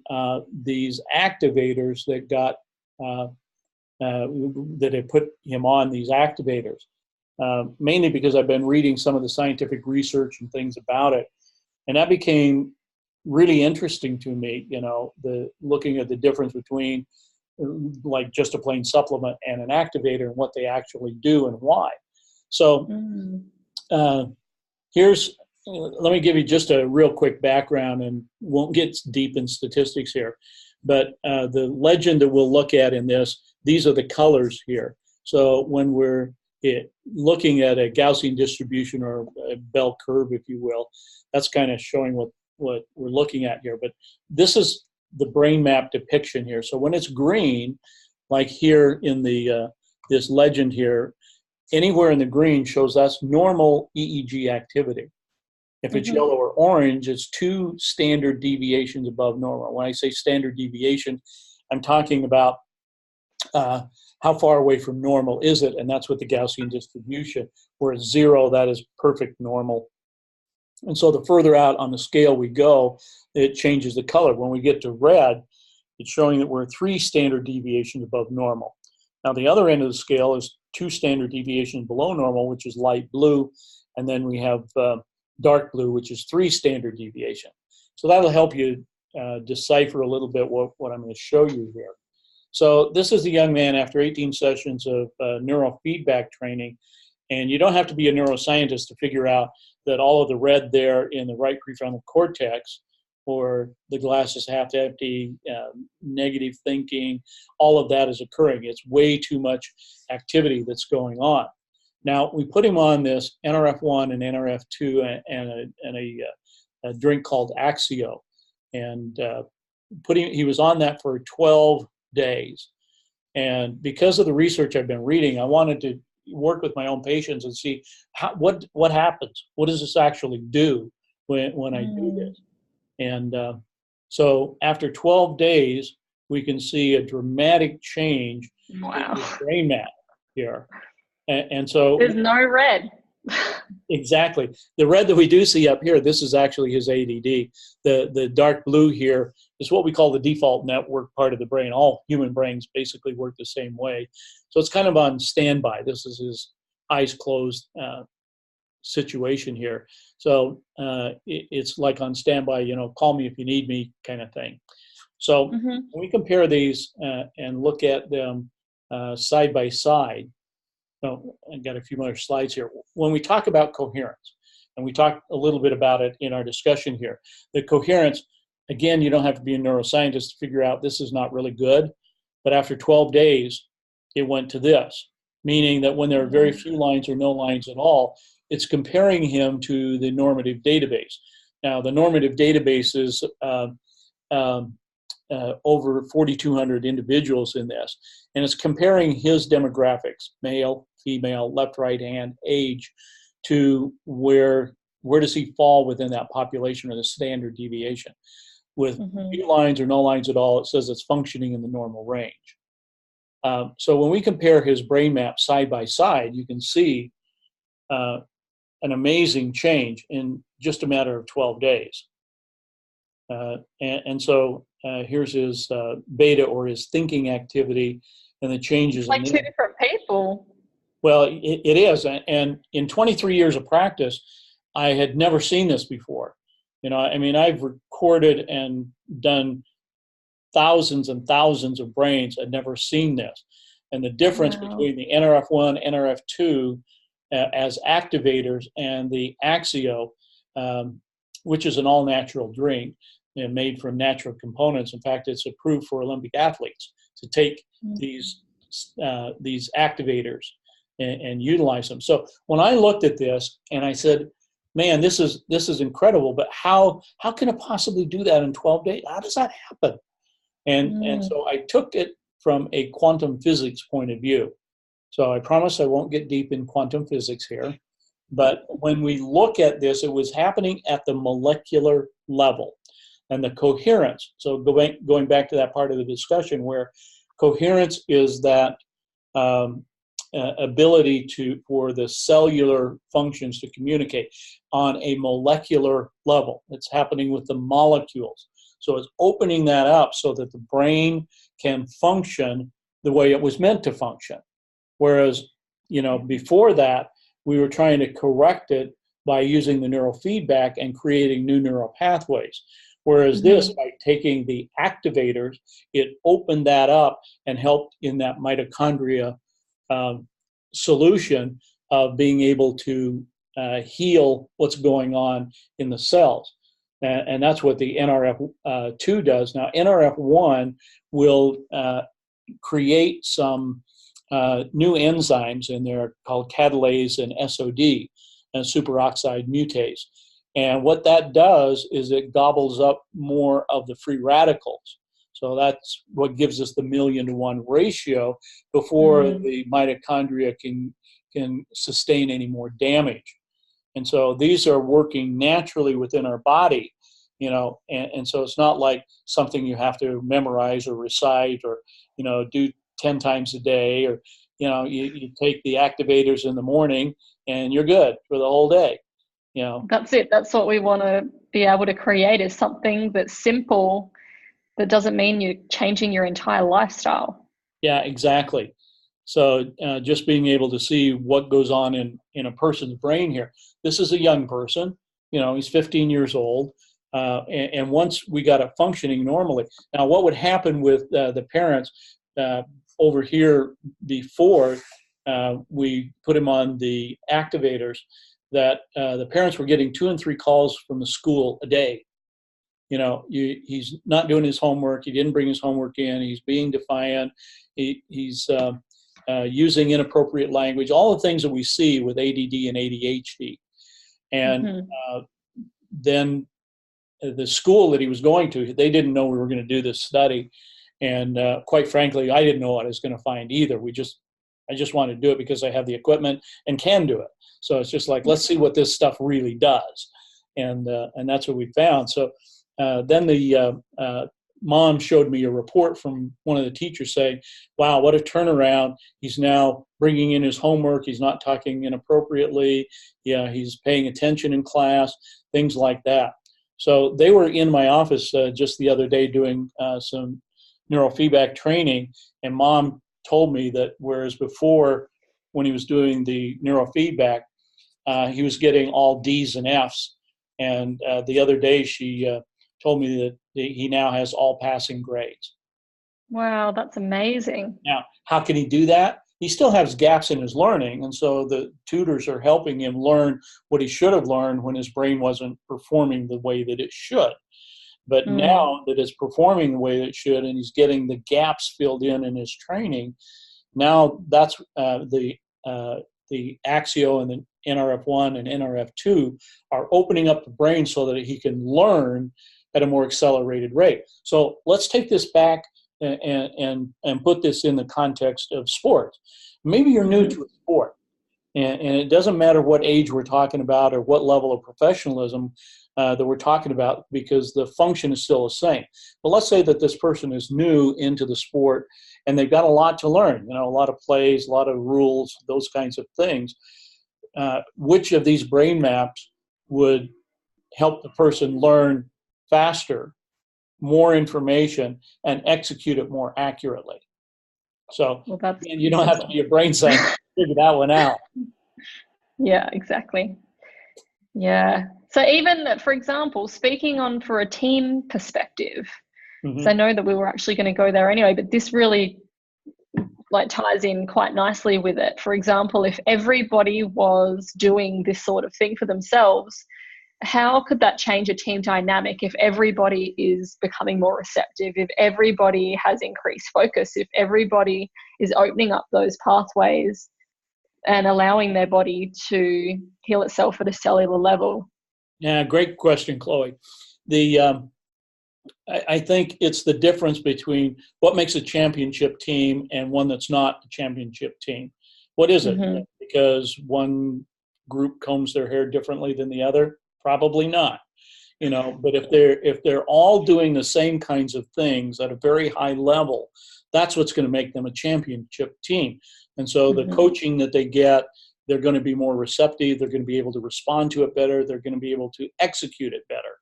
Speaker 2: these activators that got that had put him on these activators, mainly because I've been reading some of the scientific research and things about it, and that became really interesting to me. You know, looking at the difference between like just a plain supplement and an activator and what they actually do and why. So let me give you just a real quick background, and won't get deep in statistics here, but the legend that we'll look at in this, these are the colors here. So when we're looking at a Gaussian distribution or a bell curve, if you will, that's kind of showing what we're looking at here. But this is the brain map depiction here. So when it's green, like here in the this legend here, anywhere in the green shows that's normal EEG activity. If it's yellow or orange, it's 2 standard deviations above normal. When I say standard deviation, I'm talking about how far away from normal is it, and that's what the Gaussian distribution. Where it's 0, that is perfect normal. And so the further out on the scale we go, it changes the color. When we get to red, it's showing that we're 3 standard deviations above normal. Now the other end of the scale is 2 standard deviations below normal, which is light blue, and then we have dark blue, which is 3 standard deviations. So that'll help you decipher a little bit what I'm going to show you here. So this is the young man after 18 sessions of neurofeedback training, and you don't have to be a neuroscientist to figure out that all of the red there in the right prefrontal cortex or the glass is half empty, negative thinking, all of that is occurring. It's way too much activity that's going on. Now, we put him on this NRF1 and NRF2 and a drink called Axio. And he was on that for 12 days. And because of the research I've been reading, I wanted to work with my own patients and see what happens. What does this actually do when I do this? And so after 12 days, we can see a dramatic change in the brain map here. And so
Speaker 1: there's no red.
Speaker 2: Exactly. The red that we do see up here, this is actually his ADD. The dark blue here is what we call the default network part of the brain. All human brains basically work the same way. So it's kind of on standby. This is his eyes closed situation here. So it's like on standby, call me if you need me kind of thing. So when we compare these and look at them side by side, I've got a few more slides here. When we talk about coherence, and we talked a little bit about it in our discussion here, the coherence, again, you don't have to be a neuroscientist to figure out this is not really good, but after 12 days, it went to this, meaning that when there are very few lines or no lines at all, it's comparing him to the normative database. Now, the normative database is over 4,200 individuals in this, and it's comparing his demographics, male, female, left, right hand, age, to where does he fall within that population or the standard deviation. With few lines or no lines at all, it says it's functioning in the normal range. So when we compare his brain map side by side, you can see an amazing change in just a matter of 12 days. And so here's his beta, or his thinking activity, and the changes.
Speaker 1: It's like two different people.
Speaker 2: Well, it is. And in 23 years of practice, I had never seen this before. I've recorded and done thousands and thousands of brains. I'd never seen this. And the difference between the NRF1, NRF2 as activators and the Axio, which is an all-natural drink made from natural components. In fact, it's approved for Olympic athletes to take these activators and utilize them. So when I looked at this and I said, man, this is incredible, but how can it possibly do that in 12 days? How does that happen? And so I took it from a quantum physics point of view. So I promise I won't get deep in quantum physics here. But when we look at this, it was happening at the molecular level. And the coherence, so going back to that part of the discussion where coherence is that ability for the cellular functions to communicate on a molecular level. It's happening with the molecules. So it's opening that up so that the brain can function the way it was meant to function. Whereas, before that, we were trying to correct it by using the neurofeedback and creating new neural pathways. Whereas this, by taking the activators, it opened that up and helped in that mitochondria solution of being able to heal what's going on in the cells. And that's what the NRF2 does. Now, NRF1 will create some new enzymes in there called catalase and SOD, and superoxide mutase. And what that does is it gobbles up more of the free radicals. So that's what gives us the 1,000,000 to 1 ratio before the mitochondria can sustain any more damage. And so these are working naturally within our body, and so it's not like something you have to memorize or recite or, do 10 times a day, or, you take the activators in the morning and you're good for the whole day.
Speaker 1: That's it. That's what we want to be able to create, is something that's simple, that doesn't mean you're changing your entire lifestyle.
Speaker 2: Yeah, exactly. So just being able to see what goes on in a person's brain here. This is a young person, he's 15 years old. And once we got it functioning normally, now what would happen with the parents over here before we put him on the activators, that the parents were getting 2 and 3 calls from the school a day. he's not doing his homework. He didn't bring his homework in. He's being defiant. He's using inappropriate language, all the things that we see with ADD and ADHD. And then the school that he was going to, they didn't know we were going to do this study. And quite frankly, I didn't know what I was going to find either. I just wanted to do it because I have the equipment and can do it. So it's just like, let's see what this stuff really does. And that's what we found. So then the mom showed me a report from one of the teachers saying, wow, what a turnaround. He's now bringing in his homework. He's not talking inappropriately. Yeah, he's paying attention in class, things like that. So they were in my office just the other day doing some neurofeedback training, and mom told me that whereas before, when he was doing the neurofeedback, he was getting all D's and F's. And the other day she told me that he now has all passing grades.
Speaker 1: Wow, that's amazing.
Speaker 2: Now, how can he do that? He still has gaps in his learning, and so the tutors are helping him learn what he should have learned when his brain wasn't performing the way that it should. But now that it's performing the way that it should, and he's getting the gaps filled in his training, now that's the Axio and the NRF1 and NRF2 are opening up the brain so that he can learn at a more accelerated rate. So let's take this back and put this in the context of sports. Maybe you're new to a sport, and it doesn't matter what age we're talking about or what level of professionalism that we're talking about, because the function is still the same. But let's say that this person is new into the sport and they've got a lot to learn, a lot of plays, a lot of rules, those kinds of things. Which of these brain maps would help the person learn faster, more information, and execute it more accurately? So you don't have to be a brain scientist to figure that one out.
Speaker 1: Yeah, exactly. Yeah. So even, for example, speaking on for a team perspective, so I know that we were actually going to go there anyway, but this really ties in quite nicely with it. For example, if everybody was doing this sort of thing for themselves, how could that change a team dynamic if everybody is becoming more receptive, if everybody has increased focus, if everybody is opening up those pathways and allowing their body to heal itself at a cellular level?
Speaker 2: Yeah, great question, Chloe. I think it's the difference between what makes a championship team and one that's not a championship team. What is it? Because one group combs their hair differently than the other? Probably not. But if they're all doing the same kinds of things at a very high level, that's what's going to make them a championship team. And so the coaching that they get, they're going to be more receptive. They're going to be able to respond to it better. They're going to be able to execute it better.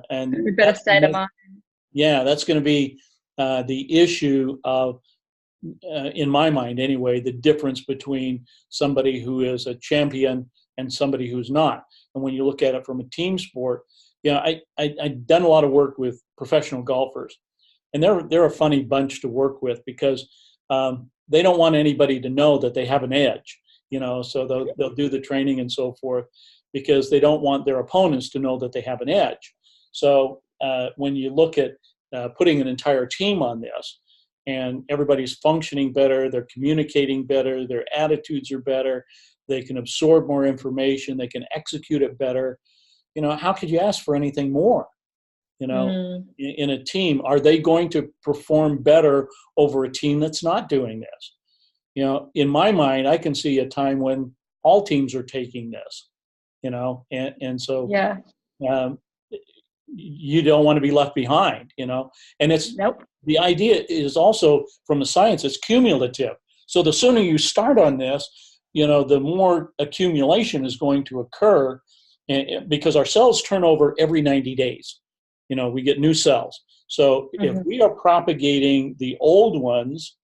Speaker 2: And
Speaker 1: better state of mind.
Speaker 2: Yeah, that's going to be the issue of, in my mind anyway, the difference between somebody who is a champion and somebody who's not. And when you look at it from a team sport, I've done a lot of work with professional golfers, and they're a funny bunch to work with because they don't want anybody to know that they have an edge, so they'll do the training and so forth because they don't want their opponents to know that they have an edge. So when you look at putting an entire team on this, and everybody's functioning better, they're communicating better, their attitudes are better, they can absorb more information, they can execute it better. How could you ask for anything more? In a team, are they going to perform better over a team that's not doing this? In my mind, I can see a time when all teams are taking this, and so
Speaker 1: yeah.
Speaker 2: You don't want to be left behind, and it's the idea is also from the science, it's cumulative. So the sooner you start on this, the more accumulation is going to occur, because our cells turn over every 90 days. We get new cells. So if we are propagating the old ones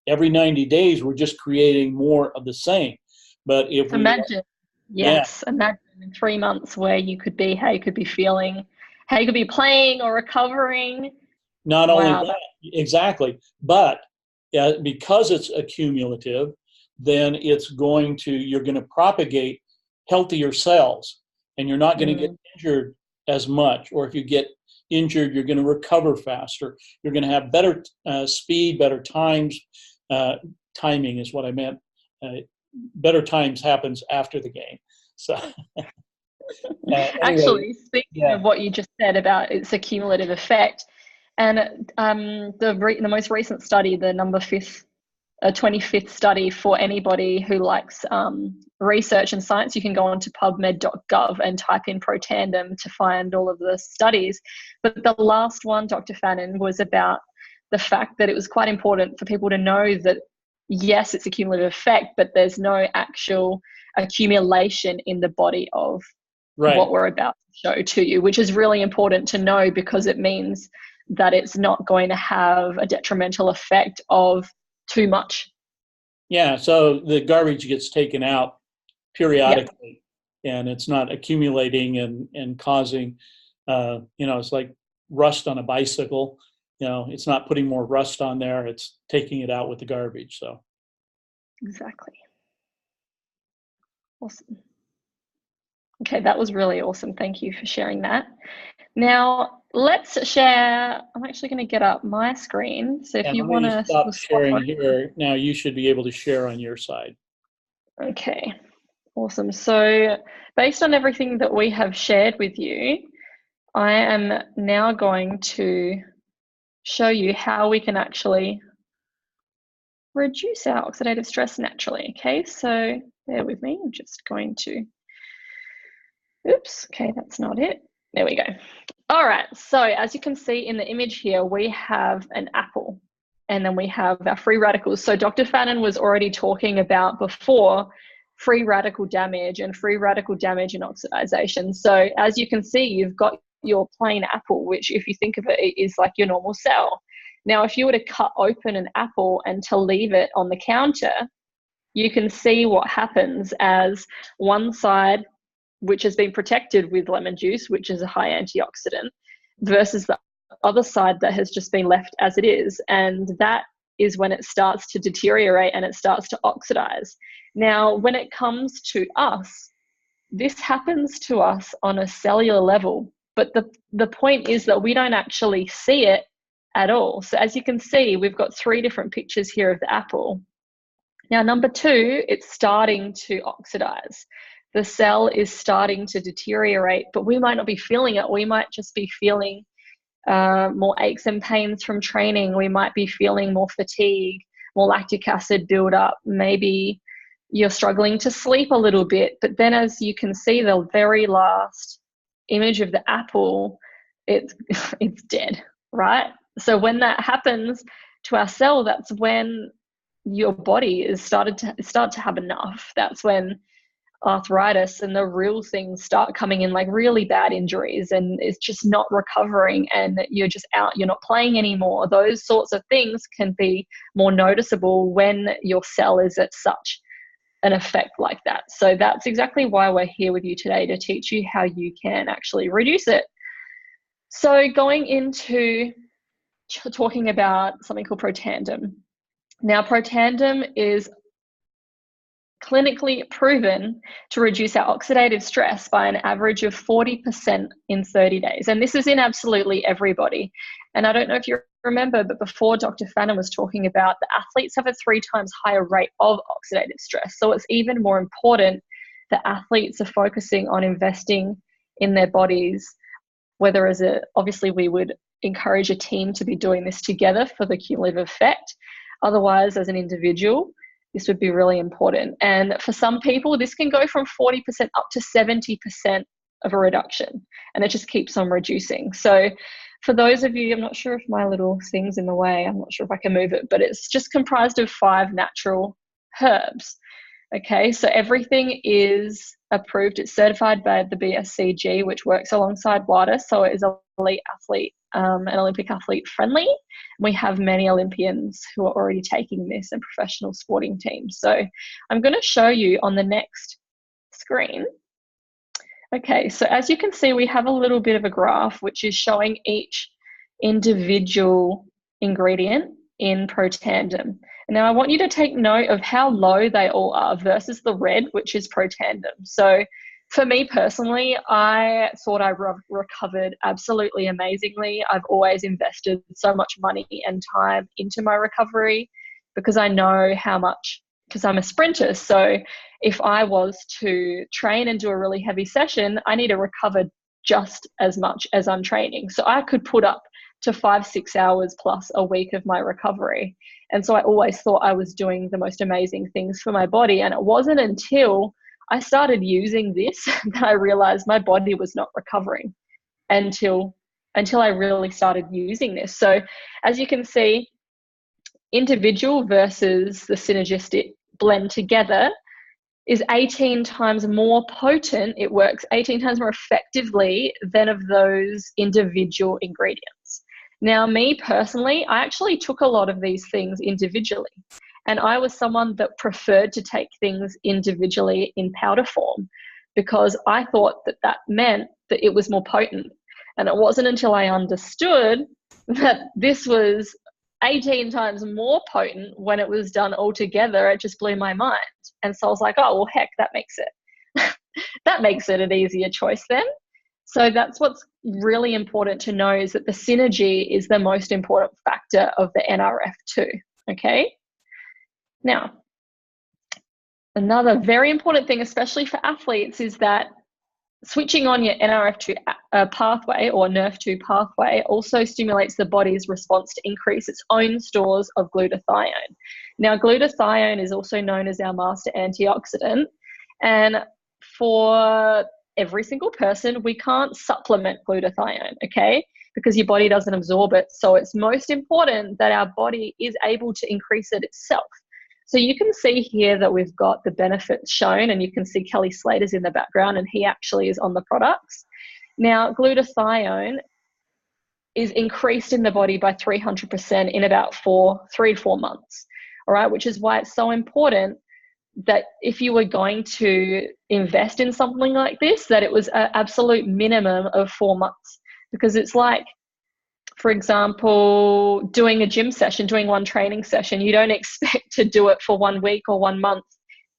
Speaker 2: every 90 days, we're just creating more of the same. But if
Speaker 1: imagine in 3 months where you could be, how you could be feeling, how you could be playing or recovering.
Speaker 2: Not only that, exactly, but because it's accumulative, then you're going to propagate healthier cells, and you're not going to get injured as much. Or if you get injured. You're going to recover faster. You're going to have better speed, better times. Timing is what I meant. Better times happens after the game. So anyway,
Speaker 1: actually, speaking
Speaker 2: yeah.
Speaker 1: of what you just said about its accumulative effect, and the most recent study, the 25th study for anybody who likes research and science, you can go on to pubmed.gov and type in protandem to find all of the studies. But the last one, Dr. Fannin, was about the fact that it was quite important for people to know that, yes, it's a cumulative effect, but there's no actual accumulation in the body of what we're about to show to you, which is really important to know, because it means that it's not going to have a detrimental effect of too much.
Speaker 2: Yeah, so the garbage gets taken out periodically, and it's not accumulating and causing, it's like rust on a bicycle. It's not putting more rust on there, it's taking it out with the garbage. So
Speaker 1: exactly. Awesome. Okay, that was really awesome. Thank you for sharing that. Now let's share. I'm actually going to get up my screen. So if you want to
Speaker 2: stop sharing here, now you should be able to share on your side.
Speaker 1: Okay, awesome. So based on everything that we have shared with you, I am now going to show you how we can actually reduce our oxidative stress naturally. Okay, so bear with me. I'm just going to, oops, okay, that's not it. There we go. All right, so as you can see in the image here, we have an apple, and then we have our free radicals. So Dr. Fannin was already talking about before free radical damage and oxidization. So as you can see, you've got your plain apple, which if you think of it, is like your normal cell. Now, if you were to cut open an apple and to leave it on the counter, you can see what happens as one side, which has been protected with lemon juice, which is a high antioxidant, versus the other side that has just been left as it is. And that is when it starts to deteriorate and it starts to oxidize. Now, when it comes to us, this happens to us on a cellular level, but the point is that we don't actually see it at all. So as you can see, we've got 3 different pictures here of the apple. Now, number 2, it's starting to oxidize. The cell is starting to deteriorate, but we might not be feeling it. We might just be feeling more aches and pains from training. We might be feeling more fatigue, more lactic acid buildup. Maybe you're struggling to sleep a little bit. But then as you can see, the very last image of the apple, it's dead, right? So when that happens to our cell, that's when your body is start to have enough. That's when arthritis and the real things start coming in, like really bad injuries, and it's just not recovering, and you're just out, you're not playing anymore. Those sorts of things can be more noticeable when your cell is at such an effect like that. So that's exactly why we're here with you today, to teach you how you can actually reduce it. So going into talking about something called protandem. Now, protandem is clinically proven to reduce our oxidative stress by an average of 40% in 30 days. And this is in absolutely everybody. And I don't know if you remember, but before Dr. Fannin was talking about, the athletes have a 3 times higher rate of oxidative stress. So it's even more important that athletes are focusing on investing in their bodies, whether obviously we would encourage a team to be doing this together for the cumulative effect. Otherwise, as an individual, this would be really important. And for some people, this can go from 40% up to 70% of a reduction, and it just keeps on reducing. So for those of you, I'm not sure if my little thing's in the way, I'm not sure if I can move it, but it's just comprised of 5 natural herbs. Okay, so everything is approved. It's certified by the BSCG, which works alongside WADA, so it is elite athlete and Olympic athlete friendly. We have many Olympians who are already taking this, and professional sporting teams. So I'm going to show you on the next screen. Okay, so as you can see, we have a little bit of a graph which is showing each individual ingredient in protandem. Now I want you to take note of how low they all are versus the red, which is protandem. So For me personally, I thought I recovered absolutely amazingly. I've always invested so much money and time into my recovery because I know how much, because I'm a sprinter. So if I was to train and do a really heavy session, I need to recover just as much as I'm training. So I could put up to 5-6 hours plus a week of my recovery. And so I always thought I was doing the most amazing things for my body. And it wasn't until I started using this that I realized my body was not recovering until I really started using this. So as you can see, individual versus the synergistic blend together is 18 times more potent. It works 18 times more effectively than of those individual ingredients. Now, me personally, I actually took a lot of these things individually. And I was someone that preferred to take things individually in powder form because I thought that that meant that it was more potent. And it wasn't until I understood that this was 18 times more potent when it was done all together, it just blew my mind. And so I was like, oh, well, heck, that makes it an easier choice then. So that's what's really important to know, is that the synergy is the most important factor of the NRF2, okay? Now, another very important thing, especially for athletes, is that switching on your NRF2 pathway or NRF2 pathway also stimulates the body's response to increase its own stores of glutathione. Now, glutathione is also known as our master antioxidant. And for every single person, we can't supplement glutathione, okay? Because your body doesn't absorb it. So it's most important that our body is able to increase it itself. So you can see here that we've got the benefits shown, and you can see Kelly Slater's in the background, and he actually is on the products. Now, glutathione is increased in the body by 300% in about 3 to 4 months, all right, which is why it's so important that if you were going to invest in something like this, that it was an absolute minimum of 4 months, because it's like, for example, doing a gym session, doing one training session, you don't expect to do it for 1 week or 1 month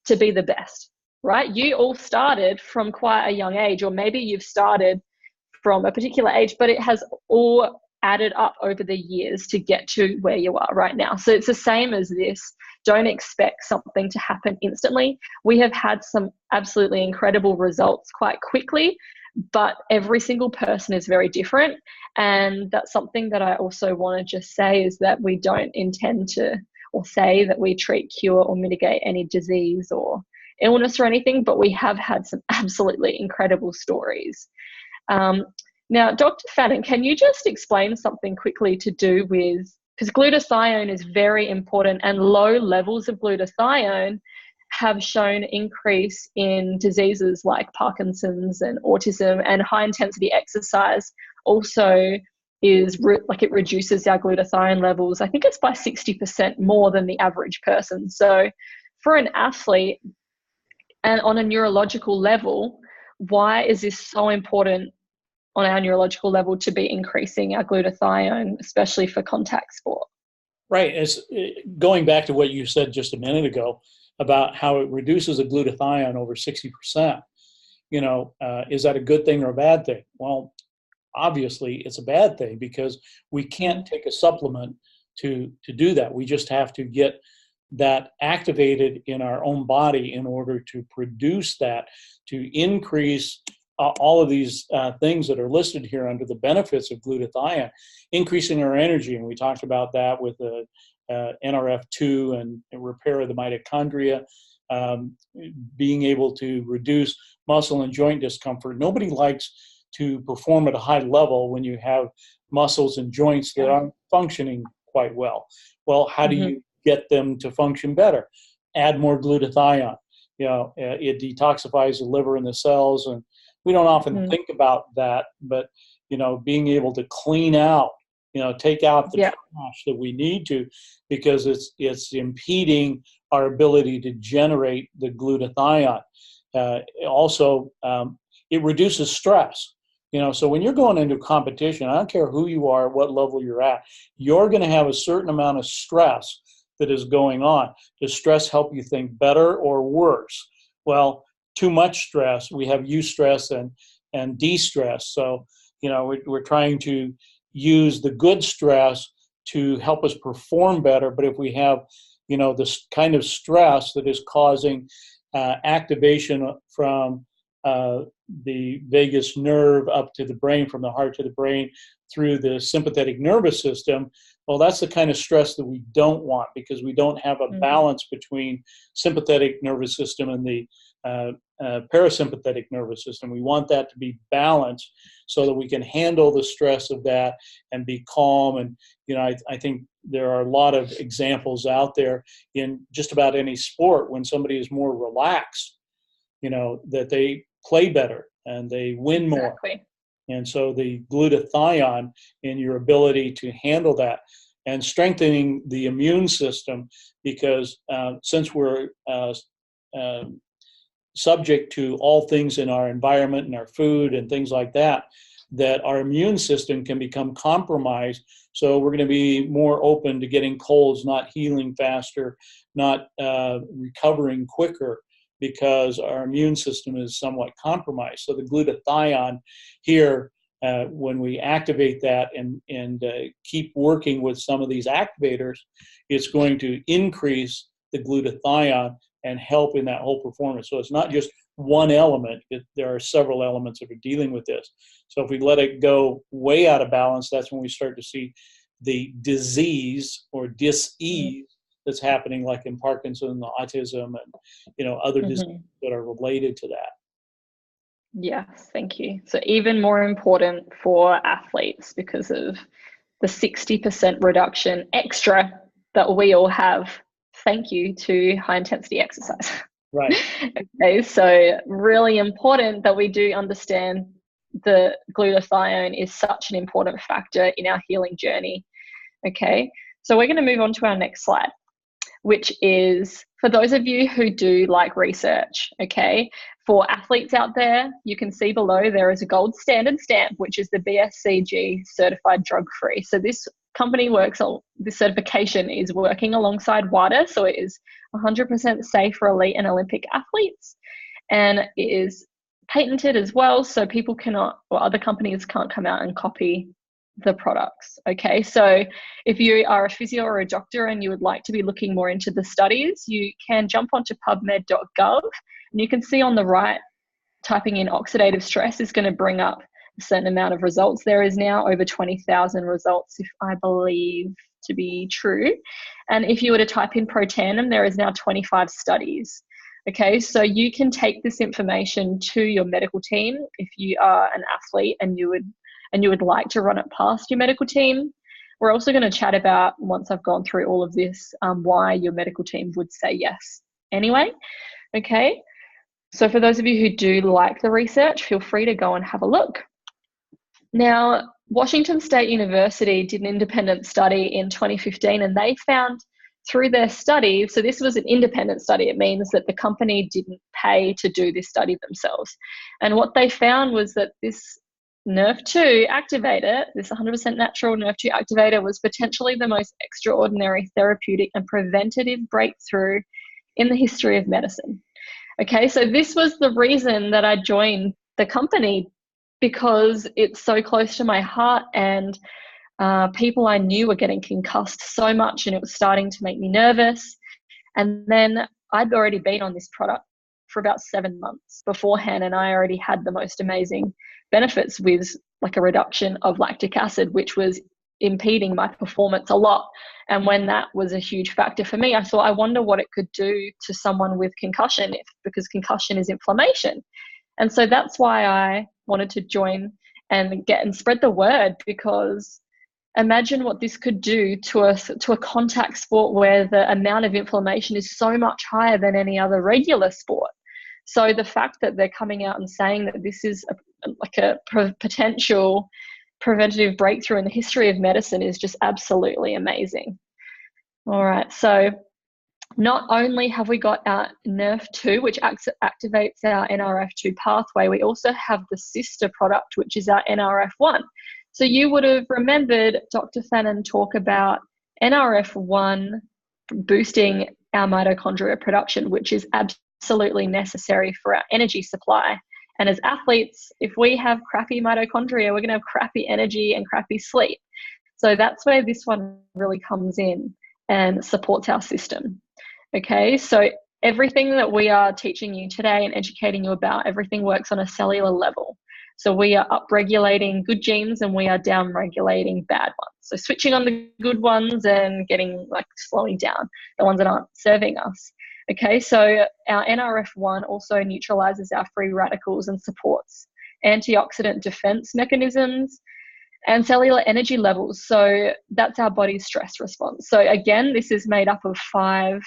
Speaker 1: to be the best, right? You all started from quite a young age, or maybe you've started from a particular age, but it has all added up over the years to get to where you are right now. So it's the same as this. Don't expect something to happen instantly. We have had some absolutely incredible results quite quickly, but every single person is very different. And that's something that I also want to just say, is that we don't intend to, or say that we treat, cure, or mitigate any disease or illness or anything, but we have had some absolutely incredible stories. Now, Dr. Fannin, can you just explain something quickly to do with, because glutathione is very important, and low levels of glutathione have shown increase in diseases like Parkinson's and autism, and high intensity exercise also is it reduces our glutathione levels. I think it's by 60% more than the average person. So for an athlete and on a neurological level, why is this so important on our neurological level to be increasing our glutathione, especially for contact sport?
Speaker 2: Right. It's going back to what you said just a minute ago about how it reduces the glutathione over 60%. Is that a good thing or a bad thing? Well, obviously it's a bad thing, because we can't take a supplement to do that. We just have to get that activated in our own body in order to produce that, to increase all of these things that are listed here under the benefits of glutathione, increasing our energy. And we talked about that with the NRF2 and repair of the mitochondria, being able to reduce muscle and joint discomfort. Nobody likes to perform at a high level when you have muscles and joints that aren't functioning quite well. Well, how do you get them to function better? Add more glutathione. It detoxifies the liver and the cells, and we don't often think about that, but being able to clean out, take out the trash that we need to, because it's impeding our ability to generate the glutathione. Also, it reduces stress. So when you're going into competition, I don't care who you are, what level you're at, you're going to have a certain amount of stress that is going on. Does stress help you think better or worse? Well, too much stress. We have eustress and de-stress. So, we're trying to use the good stress to help us perform better. But if we have, this kind of stress that is causing activation from the vagus nerve up to the brain, from the heart to the brain, through the sympathetic nervous system, well, that's the kind of stress that we don't want, because we don't have a balance between sympathetic nervous system and the parasympathetic nervous system. We want that to be balanced so that we can handle the stress of that and be calm. And, I think there are a lot of examples out there in just about any sport when somebody is more relaxed, that they play better and they win more.
Speaker 1: Exactly.
Speaker 2: And so the glutathione in your ability to handle that, and strengthening the immune system, because since we're subject to all things in our environment and our food and things like that, that our immune system can become compromised. So we're going to be more open to getting colds, not healing faster, not recovering quicker, because our immune system is somewhat compromised. So the glutathione here, when we activate that and keep working with some of these activators, it's going to increase the glutathione and help in that whole performance. So it's not just one element. There are several elements that are dealing with this. So if we let it go way out of balance, that's when we start to see the disease or dis-ease that's happening, like in Parkinson's, autism, and other diseases that are related to that.
Speaker 1: Yes, thank you. So even more important for athletes because of the 60% reduction extra that we all have, thank you to high intensity exercise.
Speaker 2: Right.
Speaker 1: Okay, so really important that we do understand the glutathione is such an important factor in our healing journey. Okay, so we're going to move on to our next slide, which is for those of you who do like research. Okay, for athletes out there, you can see below there is a gold standard stamp, which is the BSCG certified drug-free. So this company this certification is working alongside WADA, so it is 100% safe for elite and Olympic athletes, and it is patented as well, so people cannot, or other companies can't come out and copy the products. Okay, so if you are a physio or a doctor and you would like to be looking more into the studies, you can jump onto pubmed.gov, and you can see on the right, typing in oxidative stress is going to bring up a certain amount of results. There is now over 20,000 results, if I believe to be true. And if you were to type in protandim, there is now 25 studies. Okay, so you can take this information to your medical team if you are an athlete and you would like to run it past your medical team. We're also going to chat about, once I've gone through all of this, why your medical team would say yes anyway. Okay, so for those of you who do like the research, feel free to go and have a look. Now, Washington State University did an independent study in 2015, and they found through their study, so this was an independent study, it means that the company didn't pay to do this study themselves. And what they found was that this NRF2 activator, this 100% natural NRF2 activator, was potentially the most extraordinary therapeutic and preventative breakthrough in the history of medicine. Okay, so this was the reason that I joined the company, because it's so close to my heart, and people I knew were getting concussed so much, and it was starting to make me nervous. And then I'd already been on this product for about 7 months beforehand, and I already had the most amazing benefits with like a reduction of lactic acid, which was impeding my performance a lot. And when that was a huge factor for me, I thought, I wonder what it could do to someone with concussion, because concussion is inflammation. And so that's why I wanted to join and spread the word, because imagine what this could do to a contact sport where the amount of inflammation is so much higher than any other regular sport. So the fact that they're coming out and saying that this is a potential preventative breakthrough in the history of medicine is just absolutely amazing. All right, so not only have we got our NRF2, which activates our NRF2 pathway, we also have the sister product, which is our NRF1. So you would have remembered Dr. Fannin talk about NRF1 boosting our mitochondria production, which is absolutely necessary for our energy supply. And as athletes, if we have crappy mitochondria, we're going to have crappy energy and crappy sleep. So that's where this one really comes in and supports our system. Okay, so everything that we are teaching you today and educating you about, everything works on a cellular level. So we are upregulating good genes and we are downregulating bad ones. So switching on the good ones and slowing down the ones that aren't serving us. Okay, so our NRF1 also neutralizes our free radicals and supports antioxidant defense mechanisms and cellular energy levels. So that's our body's stress response. So again, this is made up of 5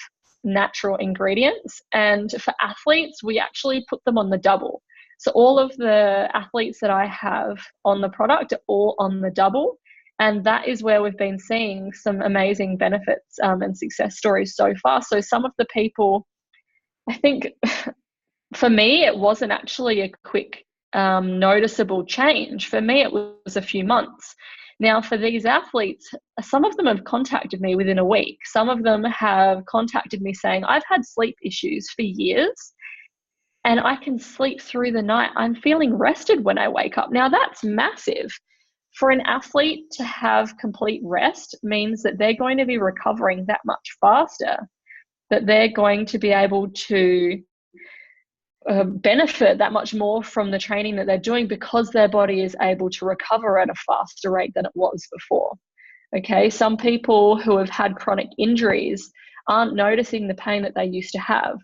Speaker 1: natural ingredients. And for athletes, we actually put them on the double. So all of the athletes that I have on the product are all on the double. And that is where we've been seeing some amazing benefits and success stories so far. So some of the people, I think for me, it wasn't actually a quick noticeable change. For me, it was a few months. Now, for these athletes, some of them have contacted me within a week. Some of them have contacted me saying, I've had sleep issues for years and I can sleep through the night. I'm feeling rested when I wake up. Now, that's massive. For an athlete to have complete rest means that they're going to be recovering that much faster, that they're going to be able to benefit that much more from the training that they're doing because their body is able to recover at a faster rate than it was before. Okay, some people who have had chronic injuries aren't noticing the pain that they used to have.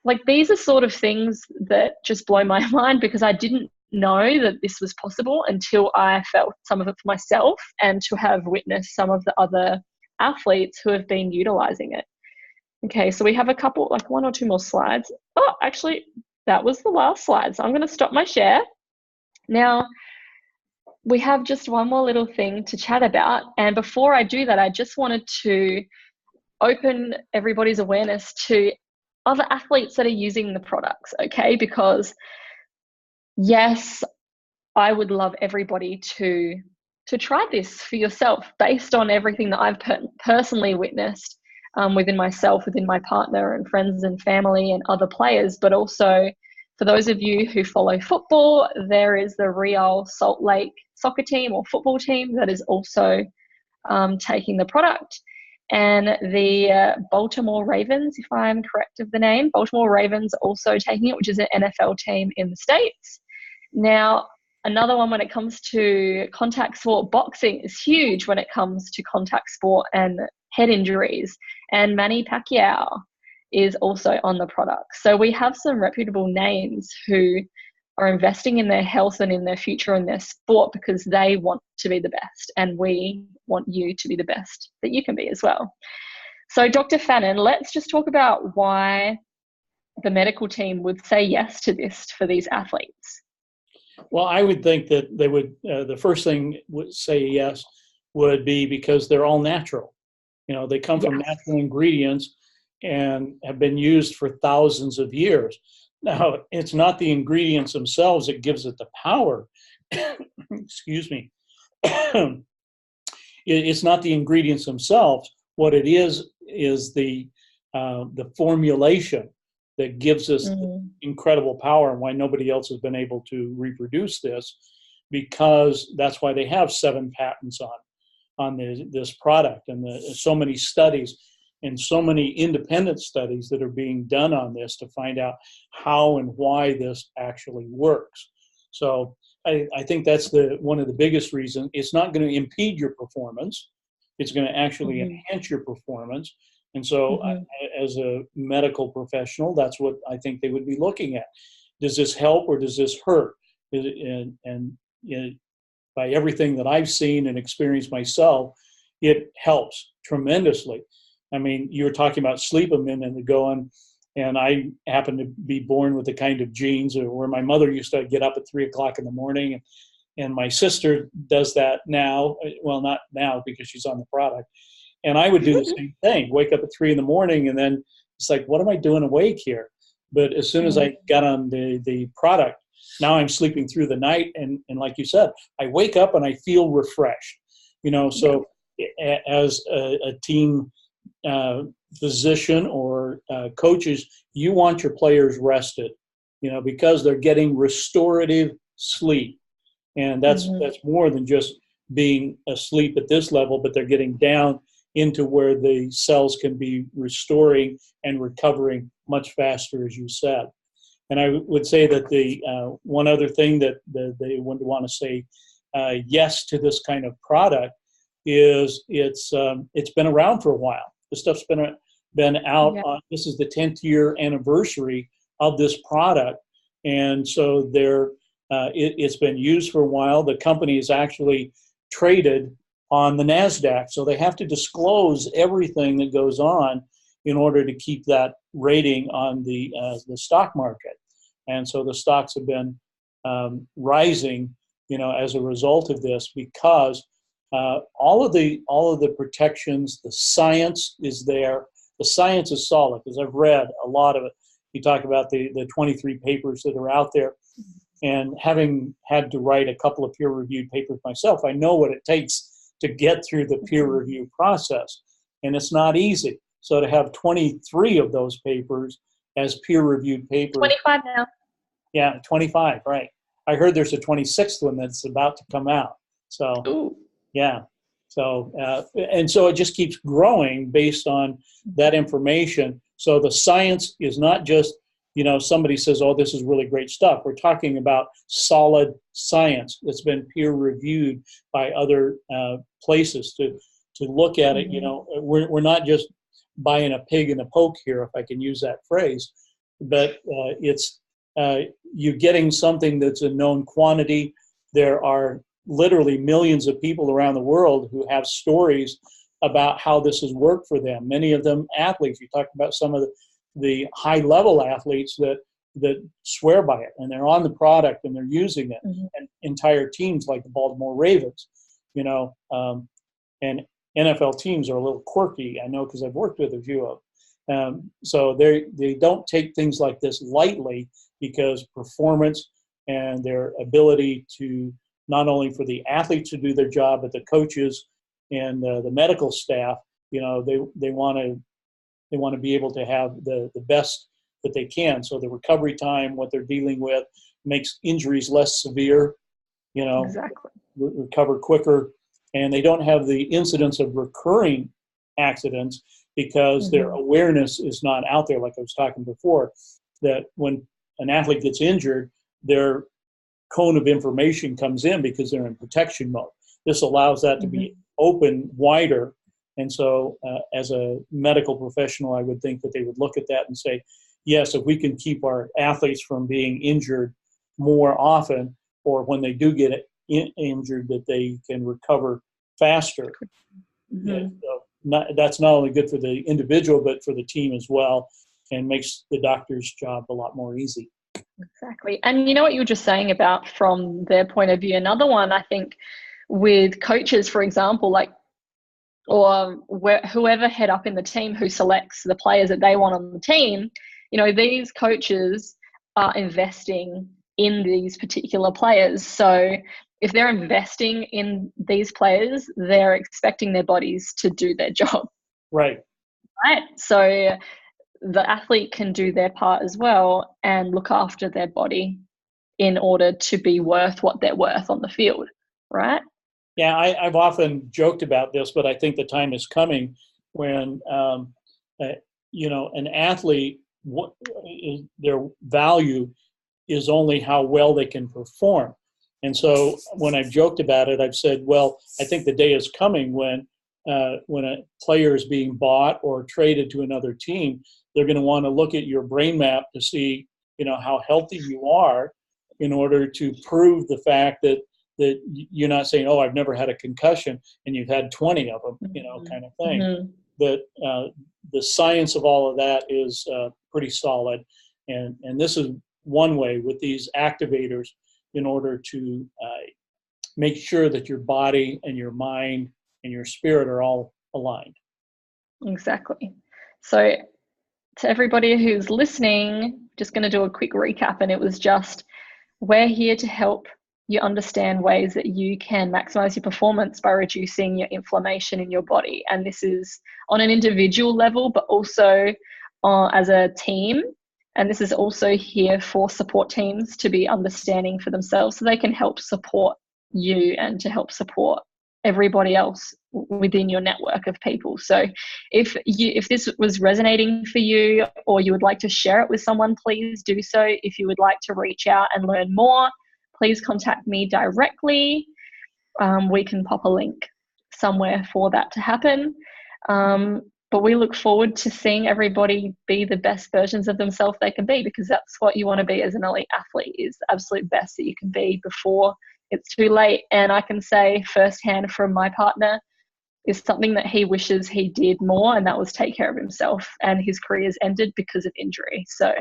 Speaker 1: Like, these are sort of things that just blow my mind because I didn't know that this was possible until I felt some of it for myself and to have witnessed some of the other athletes who have been utilizing it. Okay, so we have a couple, like 1 or 2 more slides. Oh, actually, that was the last slide. So I'm going to stop my share. Now, we have just one more little thing to chat about. And before I do that, I just wanted to open everybody's awareness to other athletes that are using the products, okay? Because yes, I would love everybody to try this for yourself based on everything that I've personally witnessed within myself, within my partner and friends and family and other players. But also for those of you who follow football, there is the Real Salt Lake soccer team or football team that is also taking the product. And the Baltimore Ravens, if I'm correct of the name, Baltimore Ravens also taking it, which is an NFL team in the States. Now, another one when it comes to contact sport, boxing is huge when it comes to contact sport and head injuries. And Manny Pacquiao is also on the product. So we have some reputable names who are investing in their health and in their future and their sport because they want to be the best. And we want you to be the best that you can be as well. So Dr. Fannin, let's just talk about why the medical team would say yes to this for these athletes.
Speaker 2: Well, I would think that they would, the first thing would say yes would be because they're all natural. You know, they come from natural ingredients and have been used for thousands of years. Now, it's not the ingredients themselves that gives it the power. Excuse me. It's not the ingredients themselves. What it is the formulation that gives us incredible power, and why nobody else has been able to reproduce this, because that's why they have 7 patents on this product, and so many studies and so many independent studies that are being done on this to find out how and why this actually works. So I think that's one of the biggest reasons. It's not going to impede your performance. It's going to actually enhance your performance. And so as a medical professional, that's what I think they would be looking at. Does this help or does this hurt? And by everything that I've seen and experienced myself, it helps tremendously. I mean, you were talking about sleep a minute ago, and I happen to be born with the kind of genes where my mother used to get up at 3 o'clock in the morning, and my sister does that now. Well, not now because she's on the product. And I would do the same thing, wake up at 3 in the morning, and then it's like, what am I doing awake here? But as soon as I got on the product, now I'm sleeping through the night. And like you said, I wake up and I feel refreshed, you know, so as a team physician or coaches, you want your players rested, because they're getting restorative sleep. And that's more than just being asleep at this level, but they're getting down into where the cells can be restoring and recovering much faster, as you said. And I would say that the one other thing that they would want to say yes to this kind of product is it's been around for a while. This stuff's been out.
Speaker 1: Yeah.
Speaker 2: This is the 10th year anniversary of this product, and so it's been used for a while. The company is actually traded on the NASDAQ, so they have to disclose everything that goes on in order to keep that rating on the stock market. And so the stocks have been rising, as a result of this, because all of the protections, the science is there. The science is solid, because I've read a lot of it. You talk about the 23 papers that are out there. And having had to write a couple of peer-reviewed papers myself, I know what it takes to get through the peer review process. And it's not easy. So to have 23 of those papers as peer-reviewed papers.
Speaker 1: 25 now.
Speaker 2: Yeah, 25, right. I heard there's a 26th one that's about to come out. So,
Speaker 1: Ooh.
Speaker 2: Yeah. So, and so it just keeps growing based on that information. So the science is not just, somebody says, oh, this is really great stuff. We're talking about solid science that's been peer reviewed by other places to look at it. We're not just buying a pig in a poke here, if I can use that phrase, but it's you getting something that's a known quantity. There are literally millions of people around the world who have stories about how this has worked for them. Many of them athletes. You talk about some of the high-level athletes that swear by it, and they're on the product and they're using it. And entire teams like the Baltimore Ravens, and NFL teams are a little quirky, I know, because I've worked with a few of them. So they don't take things like this lightly, because performance and their ability to, not only for the athletes to do their job, but the coaches and the medical staff, they want to be able to have the best that they can. So the recovery time, what they're dealing with, makes injuries less severe,
Speaker 1: Exactly.
Speaker 2: recover quicker, and they don't have the incidence of recurring accidents because their awareness is not out there, like I was talking before, that when an athlete gets injured, their cone of information comes in because they're in protection mode. This allows that to be open wider. And so as a medical professional, I would think that they would look at that and say, yes, if we can keep our athletes from being injured more often, or when they do get injured, that they can recover faster. Yeah, so that's not only good for the individual, but for the team as well, and makes the doctor's job a lot more easy.
Speaker 1: Exactly. And you know what you were just saying about from their point of view, another one, I think, with coaches, for example, or whoever head up in the team who selects the players that they want on the team, these coaches are investing in these particular players. So if they're investing in these players, they're expecting their bodies to do their job.
Speaker 2: Right.
Speaker 1: So the athlete can do their part as well and look after their body in order to be worth what they're worth on the field, right?
Speaker 2: Yeah, I've often joked about this, but I think the time is coming when, an athlete, their value is only how well they can perform. And so when I've joked about it, I've said, well, I think the day is coming when a player is being bought or traded to another team, they're going to want to look at your brain map to see, how healthy you are, in order to prove the fact that you're not saying, oh, I've never had a concussion, and you've had 20 of them, kind of thing. That the science of all of that is pretty solid. And this is one way with these activators in order to make sure that your body and your mind and your spirit are all aligned.
Speaker 1: Exactly. So to everybody who's listening, just going to do a quick recap. And it was just, we're here to help you understand ways that you can maximize your performance by reducing your inflammation in your body. And this is on an individual level, but also as a team. And this is also here for support teams to be understanding for themselves so they can help support you and to help support everybody else within your network of people. So if this was resonating for you, or you would like to share it with someone, please do so. If you would like to reach out and learn more, please contact me directly. We can pop a link somewhere for that to happen. But we look forward to seeing everybody be the best versions of themselves they can be, because that's what you want to be as an elite athlete, is the absolute best that you can be before it's too late. And I can say firsthand from my partner, is something that he wishes he did more, and that was take care of himself. And his career's ended because of injury. So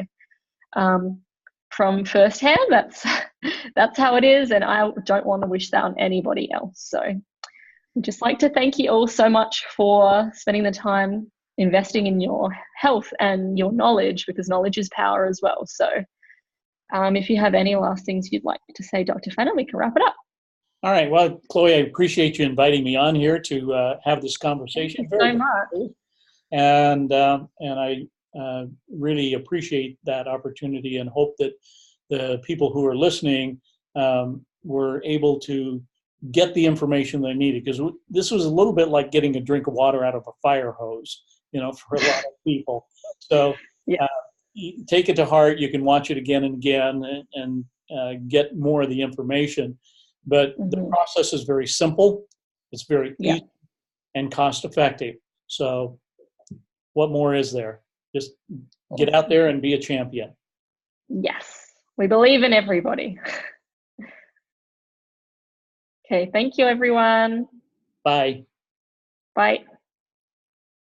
Speaker 1: from firsthand, that's how it is, and I don't want to wish that on anybody else. So I'd just like to thank you all so much for spending the time investing in your health and your knowledge, because knowledge is power as well. So if you have any last things you'd like to say, Dr. Fannin, we can wrap it up.
Speaker 2: All right. Well, Cloë, I appreciate you inviting me on here to have this conversation.
Speaker 1: Thank you so much.
Speaker 2: And I really appreciate that opportunity, and hope that the people who are listening were able to get the information they needed, because this was a little bit like getting a drink of water out of a fire hose, for a lot of people. So take it to heart. You can watch it again and again and get more of the information. But the process is very simple. It's very easy and cost effective. So what more is there? Just get out there and be a champion.
Speaker 1: Yes, we believe in everybody. Okay, thank you, everyone.
Speaker 2: Bye.
Speaker 1: Bye.